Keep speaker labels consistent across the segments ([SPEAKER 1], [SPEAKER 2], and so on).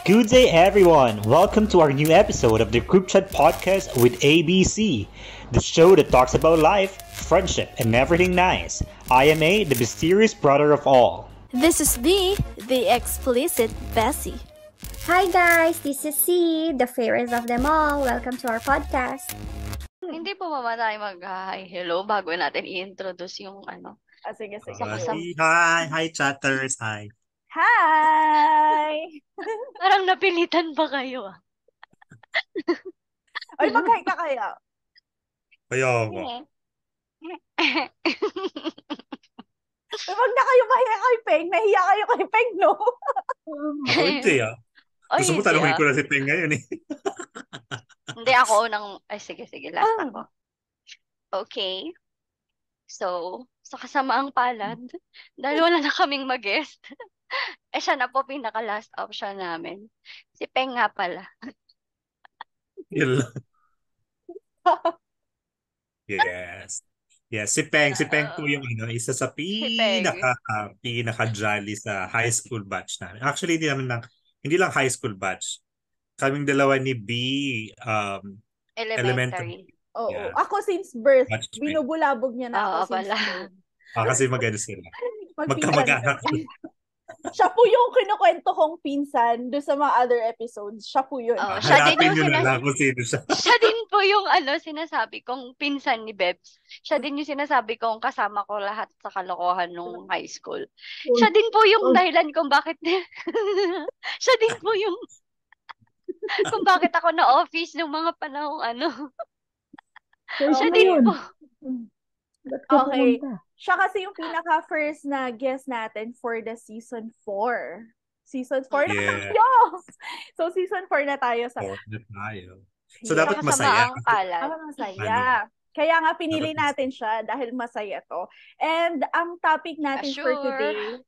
[SPEAKER 1] Good day, everyone. Welcome to our new episode of the Group Chat Podcast with ABC, the show that talks about life, friendship, and everything nice. I am A, the mysterious brother of all.
[SPEAKER 2] This is B, the explicit Bessie.
[SPEAKER 3] Hi guys, this is C, the fairest of them all. Welcome to our podcast.
[SPEAKER 4] Hindi po ba tayo mag-hi, hello, bago natin i-introduce yung ano.
[SPEAKER 5] Sige.
[SPEAKER 6] Hi, chatters. Hi.
[SPEAKER 5] Hi!
[SPEAKER 4] Parang napilitan ba kayo ah?
[SPEAKER 5] Ay, mag-hi ka kaya?
[SPEAKER 6] Kaya ako.
[SPEAKER 5] Wag na kayo mahiya kay Peng. Nahiya kayo kay Peng, no?
[SPEAKER 6] Ako hindi ah. Gusto mo tanungin ko na si Peng ngayon eh.
[SPEAKER 4] Hindi, ako unang... Ay, sige, last ako. Okay. So, sa kasamaang palad, dahil wala na kaming mag-guest, siya na po pinaka-last option namin. Si Peng nga pala.
[SPEAKER 6] Yun lang. Yes. Yes, si Peng po yung isa sa pinaka-jolly sa high school batch namin. Actually, hindi lang high school batch. Kaming dalawa ni B, elementary.
[SPEAKER 5] Oo. Yeah. Ako since birth, binubulabog niya na ako
[SPEAKER 4] pala.
[SPEAKER 6] Kasi maganda sila. Magkamag-anak.
[SPEAKER 5] Siya po yung kinukwento kong pinsan doon sa mga other episodes. Siya po yun.
[SPEAKER 6] Hanapin nyo na lang kung sino siya.
[SPEAKER 4] Siya din po yung sinasabi kong pinsan ni Bebs. Siya din yung sinasabi kong kasama ko lahat sa kalokohan nung high school. Siya din po yung dahilan kung bakit siya din po yung kung bakit ako na-office nung mga panahong Siya din po.
[SPEAKER 5] Okay. Siya kasi yung pinaka-first na guest natin for the season 4. Season 4 na tayo! So, season 4 na tayo.
[SPEAKER 6] So, dapat masaya.
[SPEAKER 5] Masaya. Kaya nga pinili natin siya dahil masaya to. And ang topic natin for today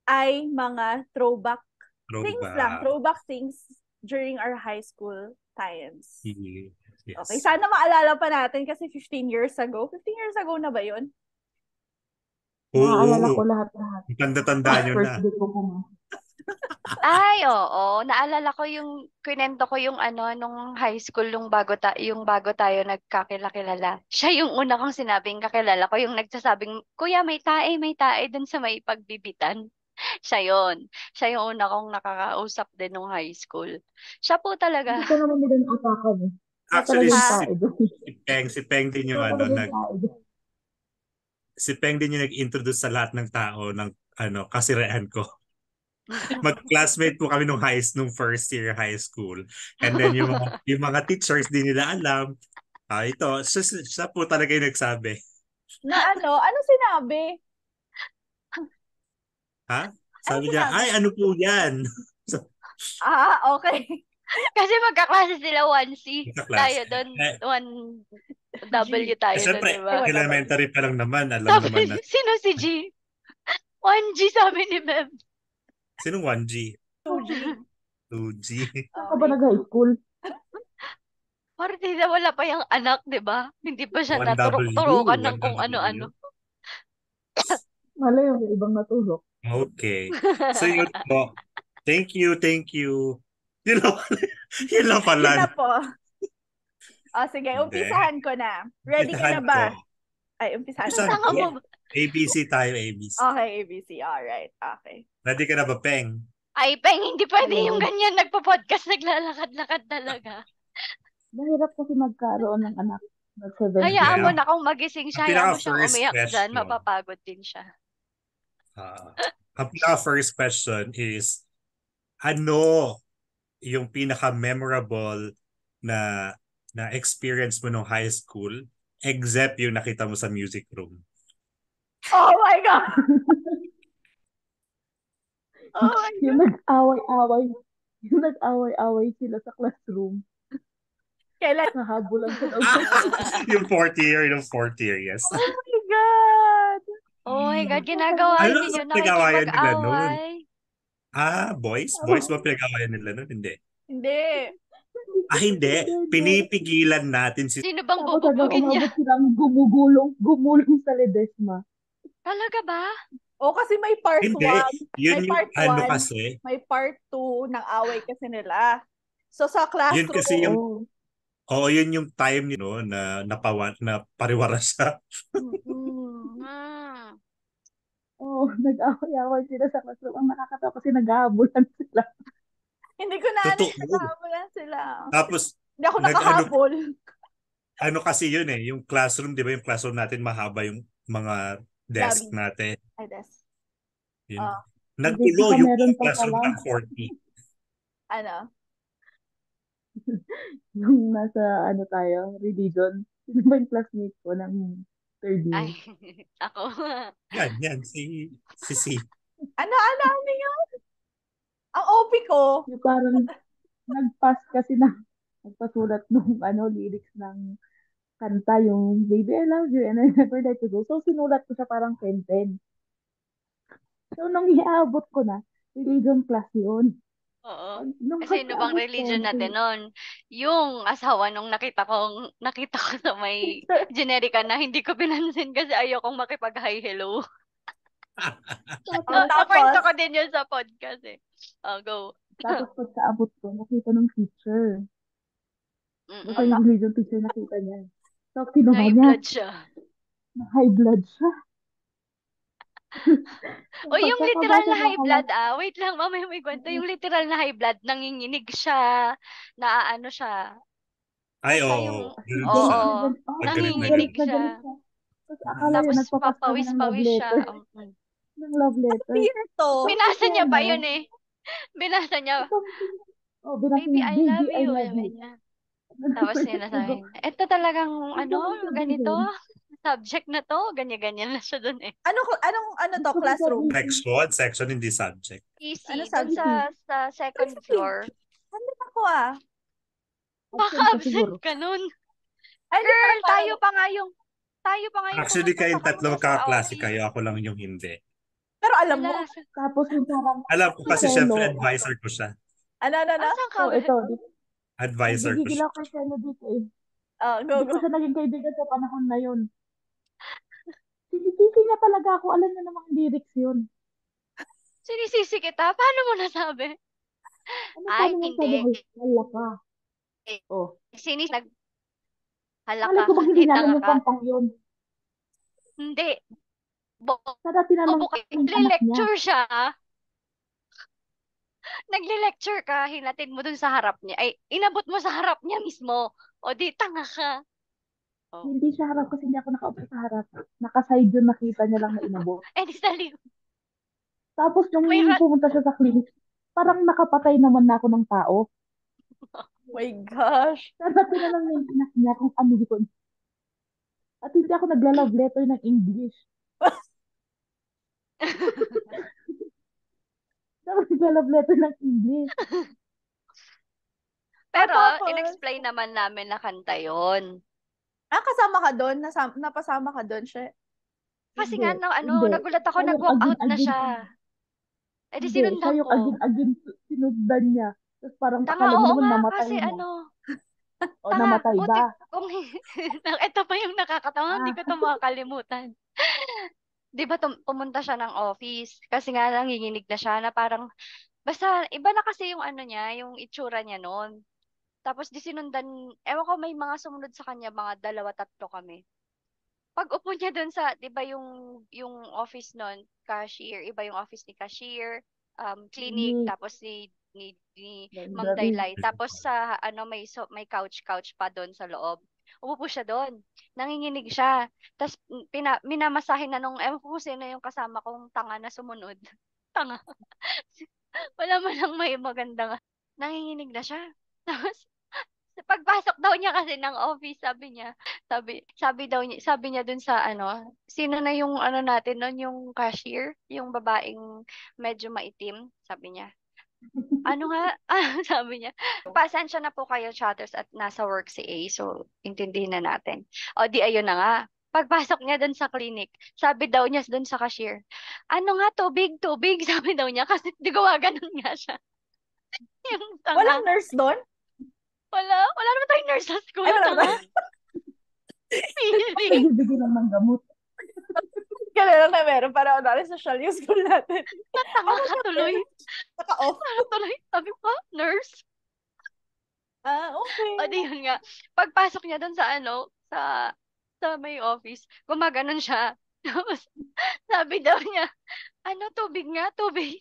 [SPEAKER 5] ay mga throwback things lang. Throwback things during our high school times.
[SPEAKER 6] Yes.
[SPEAKER 5] Okay, sana maalala pa natin kasi 15 years ago. 15 years ago na ba yun?
[SPEAKER 7] Naalala ko lahat.
[SPEAKER 6] Tanda-tanda nyo na.
[SPEAKER 4] Ay, oo. Naalala ko kwento ko yung nung high school, yung bago tayo nagkakilala. Siya yung una kong sinabing kakilala ko, yung nagsasabing, Kuya, may tae dun sa may pagbibitan. Siya yun. Siya yung una kong nakakausap din nung high school. Siya po talaga.
[SPEAKER 7] Hindi ko naman din atakan eh.
[SPEAKER 6] Actually, si Peng din yung si Peng din yung nag-introduce sa lahat ng tao ng kasirean ko. Mag-classmate po kami nung first year high school. And then yung mga teachers din nila alam. Ito, siya po talaga yung nagsabi.
[SPEAKER 5] Na ano sinabi?
[SPEAKER 6] Ha? Sabi niya, ay, ano po yan?
[SPEAKER 5] Okay.
[SPEAKER 4] Kasi magkaklase sila 1C. Tayo doon, 1W tayo doon,
[SPEAKER 6] Siyempre,
[SPEAKER 4] diba?
[SPEAKER 6] elementary pa lang naman. Alam naman na.
[SPEAKER 4] Sino si G? 1G sabi ni Beb.
[SPEAKER 6] Sinong 1G? 2G.
[SPEAKER 7] Ako ba nag-high school?
[SPEAKER 4] Partida wala pa yung anak, diba? Hindi pa siya naturok-turokan ng kung ano-ano.
[SPEAKER 7] Malay yung ibang naturok.
[SPEAKER 6] Okay. So yun po. Thank you. Yun lang pala.
[SPEAKER 5] Yun na po. Sige, umpisahan ko na. Ready ka na ba? Ay, umpisahan
[SPEAKER 4] mo.
[SPEAKER 6] ABC tayo, ABC.
[SPEAKER 5] Okay, ABC. Alright. Okay.
[SPEAKER 6] Ready ka na ba, Peng?
[SPEAKER 4] Ay, Peng, hindi pwede yung ganyan. Nagpo-podcast, naglalakad-lakad talaga.
[SPEAKER 7] Mahirap kasi magkaroon ng anak.
[SPEAKER 4] Hayaan mo na kung magising siya. Hayaan mo siyang umiyak dyan.
[SPEAKER 6] Question.
[SPEAKER 4] Mapapagod din siya.
[SPEAKER 6] Ang pinaka-first question is, ano yung pinaka-memorable na experience mo nung high school except yung nakita mo sa music room?
[SPEAKER 5] Oh my God!
[SPEAKER 7] Yung nag-away sila sa classroom.
[SPEAKER 5] Kailan?
[SPEAKER 7] Nahabulan sa daw.
[SPEAKER 6] Yung fourth year, yes.
[SPEAKER 5] Oh my God!
[SPEAKER 4] Oh my God, ginagawa niyo nakikipag-away.
[SPEAKER 6] Boys? Boys ba pinag-awayan nila nun? Hindi.
[SPEAKER 5] Hindi.
[SPEAKER 6] Hindi. Pinipigilan natin si...
[SPEAKER 4] Sino bang bububugin niya?
[SPEAKER 7] Silang gumulong sa Ledesma.
[SPEAKER 4] Talaga ba?
[SPEAKER 5] kasi may part 1,
[SPEAKER 6] Hindi. Yun
[SPEAKER 5] may
[SPEAKER 6] yung
[SPEAKER 5] part
[SPEAKER 6] ano
[SPEAKER 5] 1,
[SPEAKER 6] kasi.
[SPEAKER 5] may part 2 ng away kasi nila. So sa
[SPEAKER 6] Yun kasi
[SPEAKER 5] classroom,
[SPEAKER 6] yung, yun yung time no, na pariwara siya.
[SPEAKER 4] Mm.
[SPEAKER 7] Nag-away-away sila sa classroom. Ang nakakatawa kasi nag-aabulan sila.
[SPEAKER 5] hindi ko na
[SPEAKER 6] Totoo.
[SPEAKER 5] nagkakabulan sila.
[SPEAKER 6] Tapos,
[SPEAKER 5] Hindi ako nakahabol.
[SPEAKER 6] ano kasi yun yung classroom, di ba yung classroom natin mahaba yung mga desk
[SPEAKER 5] Lobby.
[SPEAKER 6] natin.
[SPEAKER 5] Ay, des.
[SPEAKER 6] Yun.
[SPEAKER 5] Oh.
[SPEAKER 6] Nagtulo
[SPEAKER 7] Saka
[SPEAKER 6] yung
[SPEAKER 7] meron pa
[SPEAKER 6] classroom
[SPEAKER 7] pala.
[SPEAKER 6] ng 40.
[SPEAKER 5] Ano?
[SPEAKER 7] Yung nasa tayo, religion. Sino ba yung classmate ko ng third year?
[SPEAKER 4] Ay, ako.
[SPEAKER 6] Yan, si
[SPEAKER 5] Ano yun? Ang OP ko.
[SPEAKER 7] Yung parang nag-pass kasi nagpasulat nung lyrics ng kanta, yung Baby I Love You and I Never Let You Go. So sinulat ko siya parang sentence. So nung iaabot ko na, religion class yun.
[SPEAKER 4] Oo.
[SPEAKER 7] Nung
[SPEAKER 4] Sino bang religion natin nun? Yung asawa nung nakita ko sa may generika na hindi ko pinansin kasi ayokong makipag-hi hello. Nakwento ko din yun sa podcast eh. Go.
[SPEAKER 7] Tapos pagkaabot ko, nakita ng teacher. Basta yung religion teacher nakita niya. So kinuha
[SPEAKER 4] High
[SPEAKER 7] niya.
[SPEAKER 4] blood siya.
[SPEAKER 7] High blood siya.
[SPEAKER 4] O yung literal na high blood wait lang, mamaya may kwento. Yung literal na high blood, nanginginig siya, naaano siya.
[SPEAKER 6] Ay,
[SPEAKER 4] oo. Nanginginig siya. Tapos papawis-pawis siya.
[SPEAKER 7] Ng love letter.
[SPEAKER 4] Binasa niya pa yun eh. Binasa niya. Baby, I love you. Tapos sinasabi niya, ito talagang ganito, subject na to, ganyan-ganyan na siya dun eh.
[SPEAKER 5] Ano to, classroom?
[SPEAKER 6] Section, hindi subject.
[SPEAKER 4] Easy, dun sa second floor.
[SPEAKER 5] Ano ako
[SPEAKER 4] Baka absent ka nun. Girl, tayo pa nga yung
[SPEAKER 6] Actually, kayong tatlo magkakaklase kayo, ako lang yung hindi.
[SPEAKER 5] Pero alam mo,
[SPEAKER 7] tapos yung parang
[SPEAKER 6] alam ko kasi syempre advisor ko siya.
[SPEAKER 5] Ano?
[SPEAKER 7] So, ito.
[SPEAKER 6] Advisor ko siya.
[SPEAKER 7] Nagigilaw kay Seno dito eh.
[SPEAKER 5] Go.
[SPEAKER 7] Hindi ko siya naging kaibigan sa panahon na yun. Sinisisi niya talaga ako. Alam niya namang lyrics yun.
[SPEAKER 4] Sinisisi kita? Paano mo nasabi? Ay, hindi.
[SPEAKER 7] Hala ka.
[SPEAKER 4] Hala
[SPEAKER 7] Alam
[SPEAKER 4] ka.
[SPEAKER 7] ko bang hindi namin yung pampang yun?
[SPEAKER 4] Hindi.
[SPEAKER 7] Sada tinanong
[SPEAKER 4] Nagle-lecture siya. Nagle-lecture ka, hinatid mo dun sa harap niya. Ay, inabot mo sa harap niya mismo. O di, tanga ka.
[SPEAKER 7] Hindi siya harap kasi hindi ako nakaupo sa harap. Naka-side yun, nakita niya lang na inabot.
[SPEAKER 4] Di sali.
[SPEAKER 7] Tapos nung pumunta siya sa clinic, parang nakapatay naman na ako ng tao.
[SPEAKER 5] Oh my gosh.
[SPEAKER 7] Sada tinanong niya kung ano yun. At hindi ako nagla-love letter ng English. Tapos nagla-love letter ng English.
[SPEAKER 4] Pero, in-explain naman namin na kanta yun.
[SPEAKER 5] Kasama ka doon? Napasama ka doon siya?
[SPEAKER 4] Kasi nga, nagulat ako, nag-walk out na siya. Di sinundan ko.
[SPEAKER 7] Siya yung agin sinundan niya. Tapos parang
[SPEAKER 4] tanga,
[SPEAKER 7] akala mo naman
[SPEAKER 4] nga,
[SPEAKER 7] namatay
[SPEAKER 4] kasi
[SPEAKER 7] na. O namatay ba?
[SPEAKER 4] Ito pa yung nakakatawa, hindi ko ito makakalimutan. Di ba pumunta siya ng office? Kasi nga nanginginig na siya na parang, basta iba na kasi yung niya, yung itsura niya noon. Tapos di sinundan, ewan ko may mga sumunod sa kanya, mga 2-3 kami. Pag upo niya doon sa, di ba yung office noon, cashier, iba yung office ni cashier, clinic, tapos ni Ma'am Daylay. Tapos sa may couch pa doon sa loob. Umupo siya doon. Nanginginig siya. Tapos minamasahin na nung ewan ko sino yung kasama kong tanga na sumunod. Tanga. Wala man lang may magandang. Nanginginig na siya. Tapos pagpasok daw niya kasi ng office, sabi niya dun sa sino na yung natin noon, yung cashier, yung babaeng medyo maitim, sabi niya. Sabi niya, pasensya na po kayo, chatters, at nasa work si A, so intindihin na natin. O di ayun na nga. Pagpasok niya dun sa clinic, sabi daw niya dun sa cashier, tubig, sabi daw niya, kasi di gawaganon nga siya.
[SPEAKER 5] Walang nurse doon?
[SPEAKER 4] Wala naman tayong nurse sa school.
[SPEAKER 5] Ay, wala naman.
[SPEAKER 7] Nagbibigay lang ng gamot.
[SPEAKER 5] ka na lang na meron para kunwari social yung school natin.
[SPEAKER 4] Natanga ka tuloy.
[SPEAKER 5] Naka-off.
[SPEAKER 4] Tuloy. Sabi ko, nurse.
[SPEAKER 5] Okay.
[SPEAKER 4] O di yun nga. Pagpasok niya doon sa may office, gumaganon siya. Tapos, sabi daw niya, tubig nga, tubig.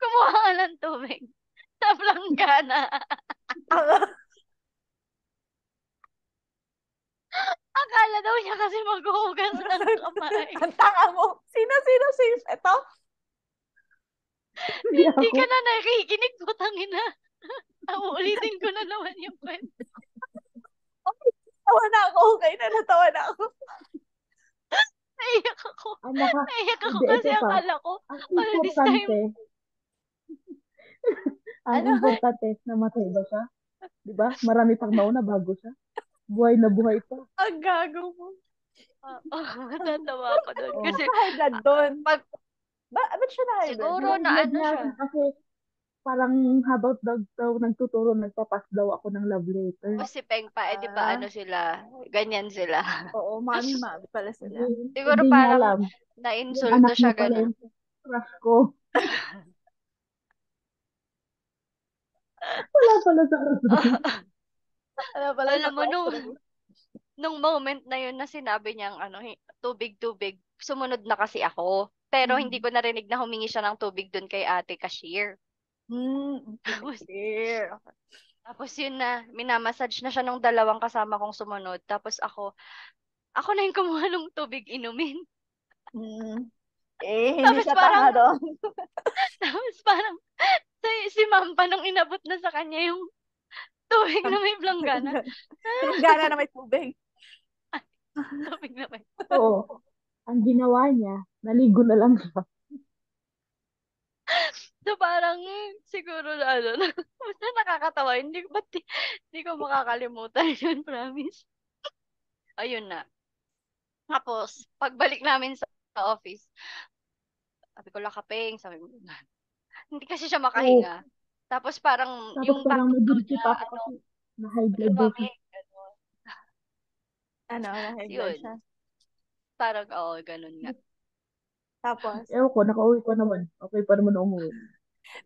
[SPEAKER 4] Kumuha ka ng tubig. Sa planggana. Akala daw niya kasi maghuhugas ng kamay.
[SPEAKER 5] Ang tanga mo. Sino safe? Ito?
[SPEAKER 4] Hindi ka na nakikinig, putangina. Ulitin ko na naman yung kwento.
[SPEAKER 5] Tawa na ako. Okay na natawa na ako.
[SPEAKER 4] Naiyak ako. Naiyak ako
[SPEAKER 7] Hindi,
[SPEAKER 4] kasi
[SPEAKER 7] ito pa.
[SPEAKER 4] akala ko,
[SPEAKER 7] Ang
[SPEAKER 4] all this time,
[SPEAKER 7] importante, ang importante, namatay ba siya? Diba? Marami pang nauna bago siya. Buhay na buhay pa.
[SPEAKER 5] Ang gago mo.
[SPEAKER 4] natatawa ako doon.
[SPEAKER 7] Oo.
[SPEAKER 4] Kasi,
[SPEAKER 5] High blood doon.
[SPEAKER 4] pag,
[SPEAKER 5] Ba't siya na high blood?
[SPEAKER 4] siguro
[SPEAKER 7] Yung
[SPEAKER 4] na
[SPEAKER 7] blood
[SPEAKER 4] ano
[SPEAKER 7] niya,
[SPEAKER 4] siya.
[SPEAKER 7] kasi parang habang daw nagtuturo, nagpapas daw ako ng love letter.
[SPEAKER 4] O si Peng pa, di ba sila, ganyan sila.
[SPEAKER 5] Oo, mami pala sila.
[SPEAKER 4] Siguro
[SPEAKER 7] Hindi niya
[SPEAKER 4] parang
[SPEAKER 7] alam. Yung
[SPEAKER 4] na-insulto
[SPEAKER 7] anak
[SPEAKER 4] siya
[SPEAKER 7] niya pala
[SPEAKER 4] gano'n.
[SPEAKER 7] yung crush ko. Wala pala sa
[SPEAKER 4] Alam mo, nung moment na yun na sinabi niyang tubig, sumunod na kasi ako. Pero hindi ko narinig na humingi siya ng tubig dun kay ate cashier. Tapos yun na, minamassage na siya nung dalawang kasama kong sumunod. Tapos ako na yung kumuha ng tubig inumin.
[SPEAKER 5] Hindi
[SPEAKER 4] Tapos
[SPEAKER 5] siya
[SPEAKER 4] parang-
[SPEAKER 5] tanga doon.
[SPEAKER 4] Tapos parang si ma'am pa nung inabot na sa kanya yung tubig na may blanggana.
[SPEAKER 5] Planggana na may tubig.
[SPEAKER 4] Tubig na may.
[SPEAKER 7] Oo. Ang ginawa niya, naligo na lang siya.
[SPEAKER 4] So parang siguro na basta nakakatawa. Hindi ko makakalimutan yun, promise. Ayun na. Tapos, pagbalik namin sa office, sabi ko, lakapeng, sabi mo, hindi kasi siya makahinga. Tapos parang
[SPEAKER 7] Tapos
[SPEAKER 4] yung
[SPEAKER 7] parang
[SPEAKER 4] back daw
[SPEAKER 7] nag-guilty
[SPEAKER 4] niya,
[SPEAKER 7] pa ako kasi na high blood daw siya.
[SPEAKER 4] lumamig.
[SPEAKER 5] Na high blood
[SPEAKER 4] Yun.
[SPEAKER 5] siya.
[SPEAKER 4] Parang, ganun nga.
[SPEAKER 5] Tapos,
[SPEAKER 7] Ewan ko, nakauwi ko naman. Okay pa naman umuwi.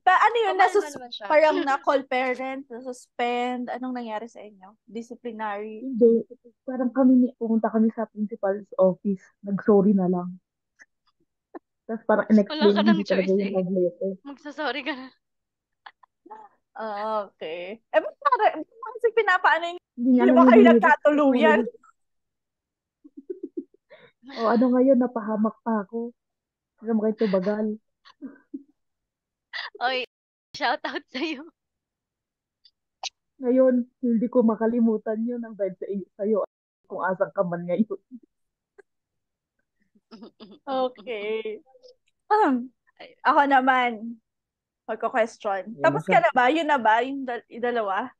[SPEAKER 5] ano yun,
[SPEAKER 4] Kumalma naman siya.
[SPEAKER 5] parang na-call parent, na-suspend, anong nangyari sa inyo? Disciplinary?
[SPEAKER 7] Hindi. Parang pumunta kami sa principal's office. Nag-sorry na lang. Tapos parang
[SPEAKER 4] Wala
[SPEAKER 7] in-explain
[SPEAKER 4] ka ng
[SPEAKER 7] hindi talaga
[SPEAKER 4] choice
[SPEAKER 7] yung love letter.
[SPEAKER 4] Magsasorry ka na.
[SPEAKER 5] Okay. Ba't parang kasi pinapaano yung
[SPEAKER 7] Hindi nga
[SPEAKER 5] Hindi ba kayo
[SPEAKER 7] nanginginig.
[SPEAKER 5] nagkatuluyan?
[SPEAKER 7] O ano ngayon, napahamak pa ako. Hindi naman kayo tubagal.
[SPEAKER 4] Oy, shout out sa'yo.
[SPEAKER 7] Ngayon, hindi ko makalimutan yun ang dahil sa'yo kung asang ka man ngayon.
[SPEAKER 5] Okay. Ako naman, magko-question.
[SPEAKER 7] Yan
[SPEAKER 5] Tapos
[SPEAKER 7] na siya.
[SPEAKER 5] ka na ba? Yun na ba? Yung dalawa?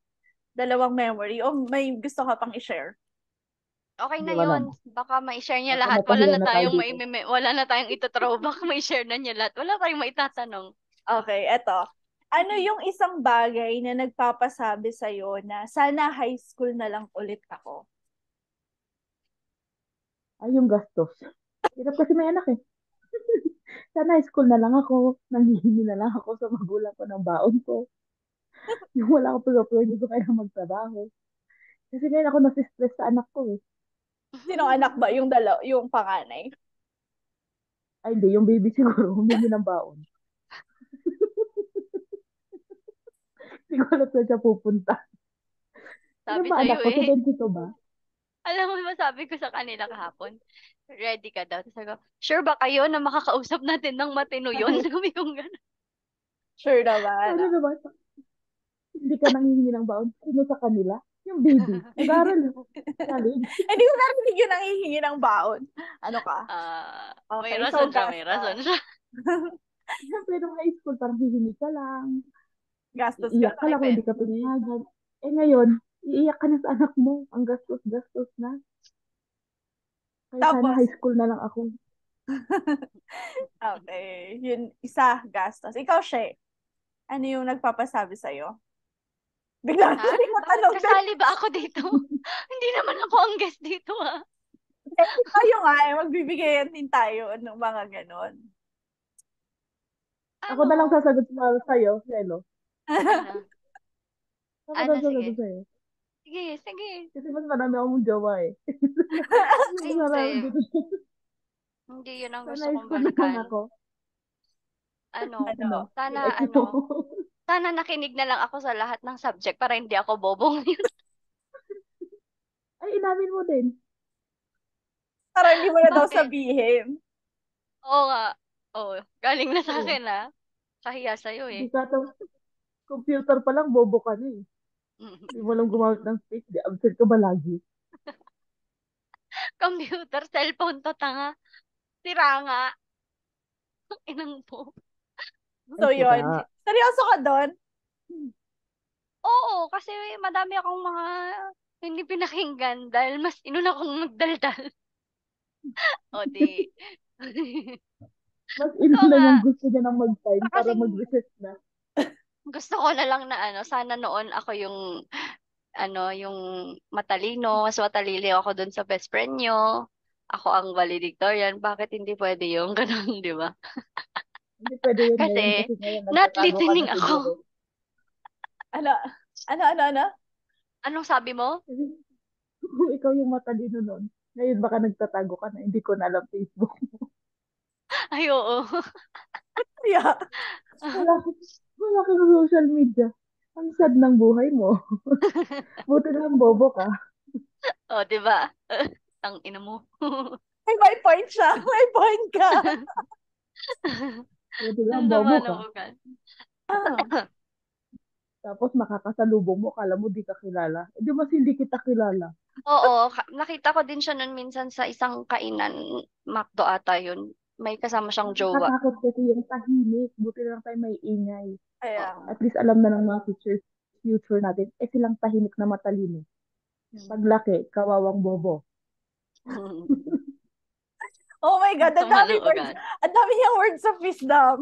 [SPEAKER 5] Dalawang memory? O may gusto ka pang i-share?
[SPEAKER 4] Okay na
[SPEAKER 7] Wala
[SPEAKER 4] yun. Baka ma-share niya
[SPEAKER 7] Baka
[SPEAKER 4] lahat. Wala
[SPEAKER 7] mapahiya
[SPEAKER 4] na
[SPEAKER 7] na tayo
[SPEAKER 4] tayong
[SPEAKER 7] dito.
[SPEAKER 4] wala na tayong ito-throwback. May-share na niya lahat. Wala tayong maitatanong.
[SPEAKER 5] Okay, eto. Ano yung isang bagay na nagpapasabi sa'yo na sana high school na lang ulit ako?
[SPEAKER 7] Ay, yung gastos. Hirap kasi may anak eh. Sana high school na lang ako. Nanghihingi na lang ako sa magulang ko ng baon ko. Yung wala ko pag hindi ko kaya magtrabaho. Kasi ngayon ako nasi-stress sa anak ko eh.
[SPEAKER 5] Sinong anak ba? Yung panganay?
[SPEAKER 7] Ay, hindi. Yung baby siguro humingi ng baon. Hindi ko alam saan siya pupunta. Ano
[SPEAKER 4] Sabi
[SPEAKER 7] ba
[SPEAKER 4] sa'yo
[SPEAKER 7] anak ko?
[SPEAKER 4] eh.
[SPEAKER 7] 22 ba?
[SPEAKER 4] Alam mo, masabi ko sa kanila kahapon. Ready ka daw. Tapos ako, sure ba kayo na makakausap natin ng matino yun? Sabi kong gano'n.
[SPEAKER 5] Sure naman.
[SPEAKER 7] Ano naman? Hindi ka nanghihingi ng baon. Sino sa kanila? Yung baby. Nag-aaral. Salig.
[SPEAKER 5] Hindi ko narinig yung nangihingi ng baon. Ano ka?
[SPEAKER 4] May
[SPEAKER 5] Okay,
[SPEAKER 4] rason
[SPEAKER 5] so
[SPEAKER 4] siya, may
[SPEAKER 5] gastos.
[SPEAKER 4] rason siya.
[SPEAKER 7] Siyempre, nung high school, parang hihingi ka lang.
[SPEAKER 5] Gastos
[SPEAKER 7] Iiyak
[SPEAKER 5] ka.
[SPEAKER 7] ka lang kung hindi ka pinayagan. Eh ngayon, iiyak ka na sa anak mo. Ang gastos-gastos na. Kaya sana
[SPEAKER 5] Tapos?
[SPEAKER 7] high school na lang ako.
[SPEAKER 5] Okay. Yun, isa, gastos. Ikaw, Shay, ano yung nagpapasabi sa'yo? Biglang
[SPEAKER 4] Ha?
[SPEAKER 5] tuloy mo
[SPEAKER 4] Bakit
[SPEAKER 5] tanong.
[SPEAKER 4] kasali ba ako dito? Hindi naman ako ang guest dito, ha?
[SPEAKER 5] Tayo nga, magbibigayan din tayo ng mga ganon.
[SPEAKER 7] Ako na lang sasagot sa'yo, Hello.
[SPEAKER 4] Ano?
[SPEAKER 7] Ako
[SPEAKER 4] Ano,
[SPEAKER 7] na sasagot
[SPEAKER 4] sige.
[SPEAKER 7] sa'yo.
[SPEAKER 4] Sige.
[SPEAKER 7] Kasi mas marami akong jowa eh.
[SPEAKER 4] Ay,
[SPEAKER 7] Marami
[SPEAKER 4] hindi.
[SPEAKER 7] dito.
[SPEAKER 4] Hindi yun ang
[SPEAKER 7] Sa
[SPEAKER 4] gusto
[SPEAKER 7] high
[SPEAKER 4] kong
[SPEAKER 7] school naman
[SPEAKER 4] balikan.
[SPEAKER 7] ako.
[SPEAKER 4] Ano?
[SPEAKER 7] Ano?
[SPEAKER 4] Sana,
[SPEAKER 7] Ex mo.
[SPEAKER 4] sana nakinig na lang ako sa lahat ng subject para hindi ako bobong yun.
[SPEAKER 7] Ay, inamin mo din.
[SPEAKER 5] Para hindi mo na daw
[SPEAKER 4] Bakit?
[SPEAKER 5] sabihin.
[SPEAKER 4] Oo nga. Oo. Galing na sa
[SPEAKER 7] Oo.
[SPEAKER 4] akin, ha? Kahiya sa'yo,
[SPEAKER 7] Hindi
[SPEAKER 4] eh.
[SPEAKER 7] ka to. Computer pa lang, bobo ka na eh. Hindi mo lang gumamit ng space. Di absent ka ba lagi?
[SPEAKER 4] Computer, cellphone to, tanga. Sira nga. Inang po.
[SPEAKER 5] So,
[SPEAKER 7] Ay,
[SPEAKER 5] yun.
[SPEAKER 7] sira.
[SPEAKER 5] Seryoso ka doon?
[SPEAKER 4] Oo, kasi madami akong mga hindi pinakinggan dahil mas inuna kong magdaldal. O, di.
[SPEAKER 7] Mas
[SPEAKER 4] Oo
[SPEAKER 7] inuna
[SPEAKER 4] nga.
[SPEAKER 7] yung gusto niya nang mag-time para
[SPEAKER 4] Kasing
[SPEAKER 7] mag-reset na.
[SPEAKER 4] gusto ko na lang na sana noon ako yung yung matalino, mas matalino ako dun sa best friend nyo. Ako ang valedictorian. Bakit hindi pwede yung ganun, di ba?
[SPEAKER 7] Hindi pwede yun ngayon
[SPEAKER 4] Kasi
[SPEAKER 7] kasi ngayon
[SPEAKER 4] not
[SPEAKER 7] nagtatago ka na
[SPEAKER 4] listening
[SPEAKER 7] siguro.
[SPEAKER 4] ako.
[SPEAKER 5] Ano?
[SPEAKER 4] Anong sabi mo?
[SPEAKER 7] Kasi kung ikaw yung matalino nun, ngayon baka nagtatago ka na, hindi ko na alam Facebook.
[SPEAKER 4] Ay, oo.
[SPEAKER 5] Yeah.
[SPEAKER 7] Wala kang social media. Ang sad ng buhay mo. Buti lang bobo ka.
[SPEAKER 4] O, di ba? Ang ina mo.
[SPEAKER 5] Ay, may point siya. May point ka.
[SPEAKER 7] Buti lang
[SPEAKER 4] Ang
[SPEAKER 7] bobo
[SPEAKER 4] sama
[SPEAKER 7] ka.
[SPEAKER 4] ng ugal.
[SPEAKER 7] Tapos makakasalubong mo, kala mo di ka kilala. Eh, di mas hindi kita kilala.
[SPEAKER 4] Oo, nakita ko din siya nun minsan sa isang kainan. McDo ata yun. May kasama siyang jowa.
[SPEAKER 7] Nakakatakot kasi yung tahimik. Buti lang tayo may ingay.
[SPEAKER 5] Kaya.
[SPEAKER 7] At least alam na ng mga teachers future natin, eh silang tahimik na matalino. Paglaki, kawawang bobo.
[SPEAKER 5] Oh my God, ang
[SPEAKER 4] Sama
[SPEAKER 5] dami
[SPEAKER 4] ng
[SPEAKER 5] words.
[SPEAKER 4] ugal.
[SPEAKER 5] Ang dami niyang words of wisdom.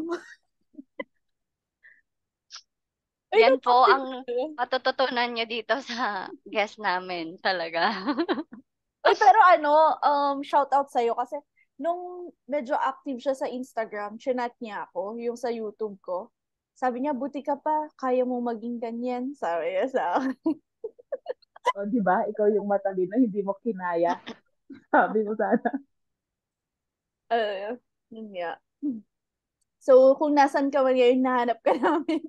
[SPEAKER 5] Ay,
[SPEAKER 4] Yan po
[SPEAKER 5] natapos
[SPEAKER 4] ang matututunan nyo dito sa guest namin. Talaga.
[SPEAKER 5] Uy, pero shout out sa'yo kasi nung medyo active siya sa Instagram, chinat niya ako, yung sa YouTube ko. Sabi niya, buti ka pa, kaya mo maging ganyan. Sabi niya sa akin.
[SPEAKER 7] O, di ba? Ikaw yung matalino, hindi mo kinaya. Sabi mo sana.
[SPEAKER 5] Yun nga. So, kung nasan ka man ngayon, nahanap ka namin.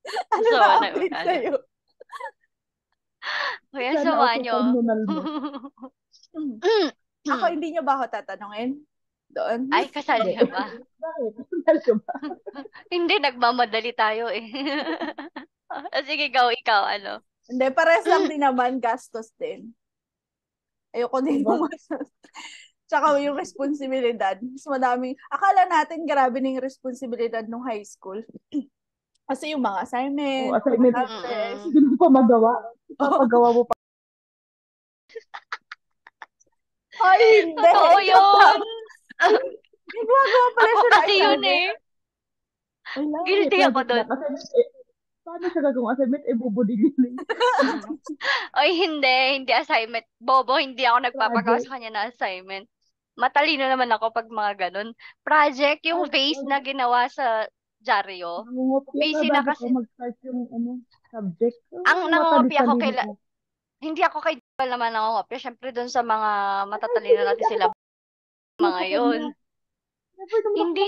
[SPEAKER 5] Ano
[SPEAKER 4] So,
[SPEAKER 5] na
[SPEAKER 4] ano,
[SPEAKER 5] update
[SPEAKER 4] ano?
[SPEAKER 5] sa'yo?
[SPEAKER 4] Kuya,
[SPEAKER 7] Sana
[SPEAKER 4] sawa
[SPEAKER 7] ako
[SPEAKER 4] nyo.
[SPEAKER 7] panunal mo.
[SPEAKER 5] Ako, hindi niyo ba ako tatanungin? Doon?
[SPEAKER 4] Ay, kasal niyo ba?
[SPEAKER 7] Bakit? Kasal ka ba?
[SPEAKER 4] Hindi, nagmamadali tayo eh. Sige, ikaw, ano?
[SPEAKER 5] Hindi, pares lang din naman, gastos din. Ayoko din
[SPEAKER 7] Diba?
[SPEAKER 5] gumastos. Tsaka yung responsibilidad. Mas madaming, akala natin grabe na yung responsibilidad nung high school. Kasi yung mga assignment,
[SPEAKER 7] Assignment.
[SPEAKER 5] mga test.
[SPEAKER 7] Hindi mo pa magawa. Ipapagawa mo pa.
[SPEAKER 5] Ay, hindi.
[SPEAKER 4] Totoo yun.
[SPEAKER 5] May gumagawa pala
[SPEAKER 4] Ako
[SPEAKER 5] siya na
[SPEAKER 4] kasi yun
[SPEAKER 5] assignment.
[SPEAKER 4] eh.
[SPEAKER 7] Wala,
[SPEAKER 4] Guilty
[SPEAKER 7] may
[SPEAKER 4] ako
[SPEAKER 7] project
[SPEAKER 4] doon.
[SPEAKER 7] na. Kasi, paano siya gagawang assignment? Eh, bubudin yun.
[SPEAKER 4] Oy, hindi assignment. Bobo, hindi ako nagpapagawa
[SPEAKER 7] Project.
[SPEAKER 4] sa kanya na assignment. Matalino naman ako pag mga ganun. Project, yung face na ginawa sa dyaryo.
[SPEAKER 7] Nangungopia ka
[SPEAKER 4] Busy na
[SPEAKER 7] bago
[SPEAKER 4] kasi.
[SPEAKER 7] ka mag-start yung subject.
[SPEAKER 4] Ang nangungopia ko
[SPEAKER 7] Matalino ka.
[SPEAKER 4] hindi ako kay Jewel naman nangungopia. Syempre dun sa mga matatalino natin sila mga yun.
[SPEAKER 7] Never naman
[SPEAKER 4] Hindi.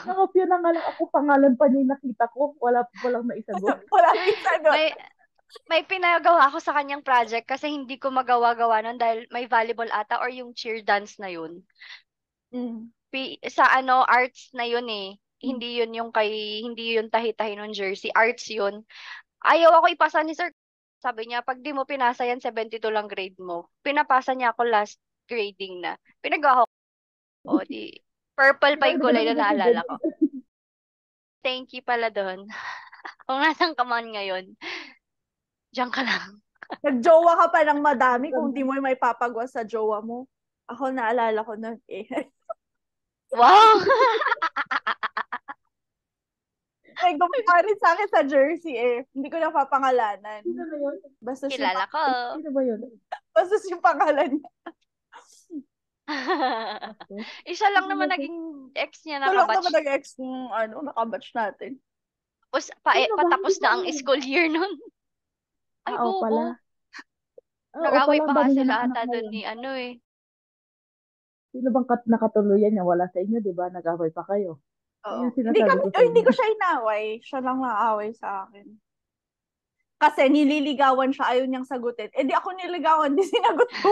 [SPEAKER 7] Nangopia na nga lang ako. Pangalan pa niya yung nakita ko. Walang naisagot.
[SPEAKER 5] Wala rin sagot.
[SPEAKER 4] May pinagawa ako sa kanyang project kasi hindi ko magawa-gawa nun dahil may volleyball ata or yung cheer dance na yun. Sa arts na yun eh. Hindi yun tahi-tahi ng jersey. Arts yun. Ayaw ako ipasa ni sir. Sabi niya, pag di mo pinasa yan, 72 lang grade mo. Pinapasa niya ako last grading na. Pinagawa ko. O di, purple pa yung kulay na naalala ko. Thank you pala doon. Kung nasan ka man ngayon, diyan ka lang.
[SPEAKER 5] Nag-jowa ka pa ng madami kung di mo may papagwa sa jowa mo. Ako naalala ko nun eh.
[SPEAKER 4] Wow!
[SPEAKER 5] May gumawa rin sa akin sa jersey eh. Hindi ko na papangalanan.
[SPEAKER 7] Sino na yun?
[SPEAKER 5] Basta
[SPEAKER 4] Kilala ko.
[SPEAKER 7] Sino ba yun?
[SPEAKER 5] Basta yung pangalan niya.
[SPEAKER 4] Isa lang naman naging ex niya
[SPEAKER 5] Ito lang naman
[SPEAKER 4] nakabatch.
[SPEAKER 5] nag-ex ng nakabatch natin.
[SPEAKER 4] Patapos na ang school year nun. Ay,
[SPEAKER 7] Oo pala.
[SPEAKER 4] bobo.
[SPEAKER 7] Oo
[SPEAKER 4] Nag-away
[SPEAKER 7] pala,
[SPEAKER 4] pa
[SPEAKER 7] ang dami
[SPEAKER 4] nga
[SPEAKER 7] niya
[SPEAKER 4] sila
[SPEAKER 7] ng anak
[SPEAKER 4] ata doon
[SPEAKER 7] ngayon.
[SPEAKER 4] ni eh.
[SPEAKER 7] Sino bang nakatuluyan niya? Wala sa inyo, di ba? Nag-away pa kayo.
[SPEAKER 5] Oo.
[SPEAKER 7] Ayun sinasabi ko sa
[SPEAKER 5] Hindi
[SPEAKER 7] inyo.
[SPEAKER 5] ko siya inaway. Siya lang naaway sa akin. Kasi nililigawan siya, ayaw niyang sagutin. Eh di ako niligawan, di sinagot ko.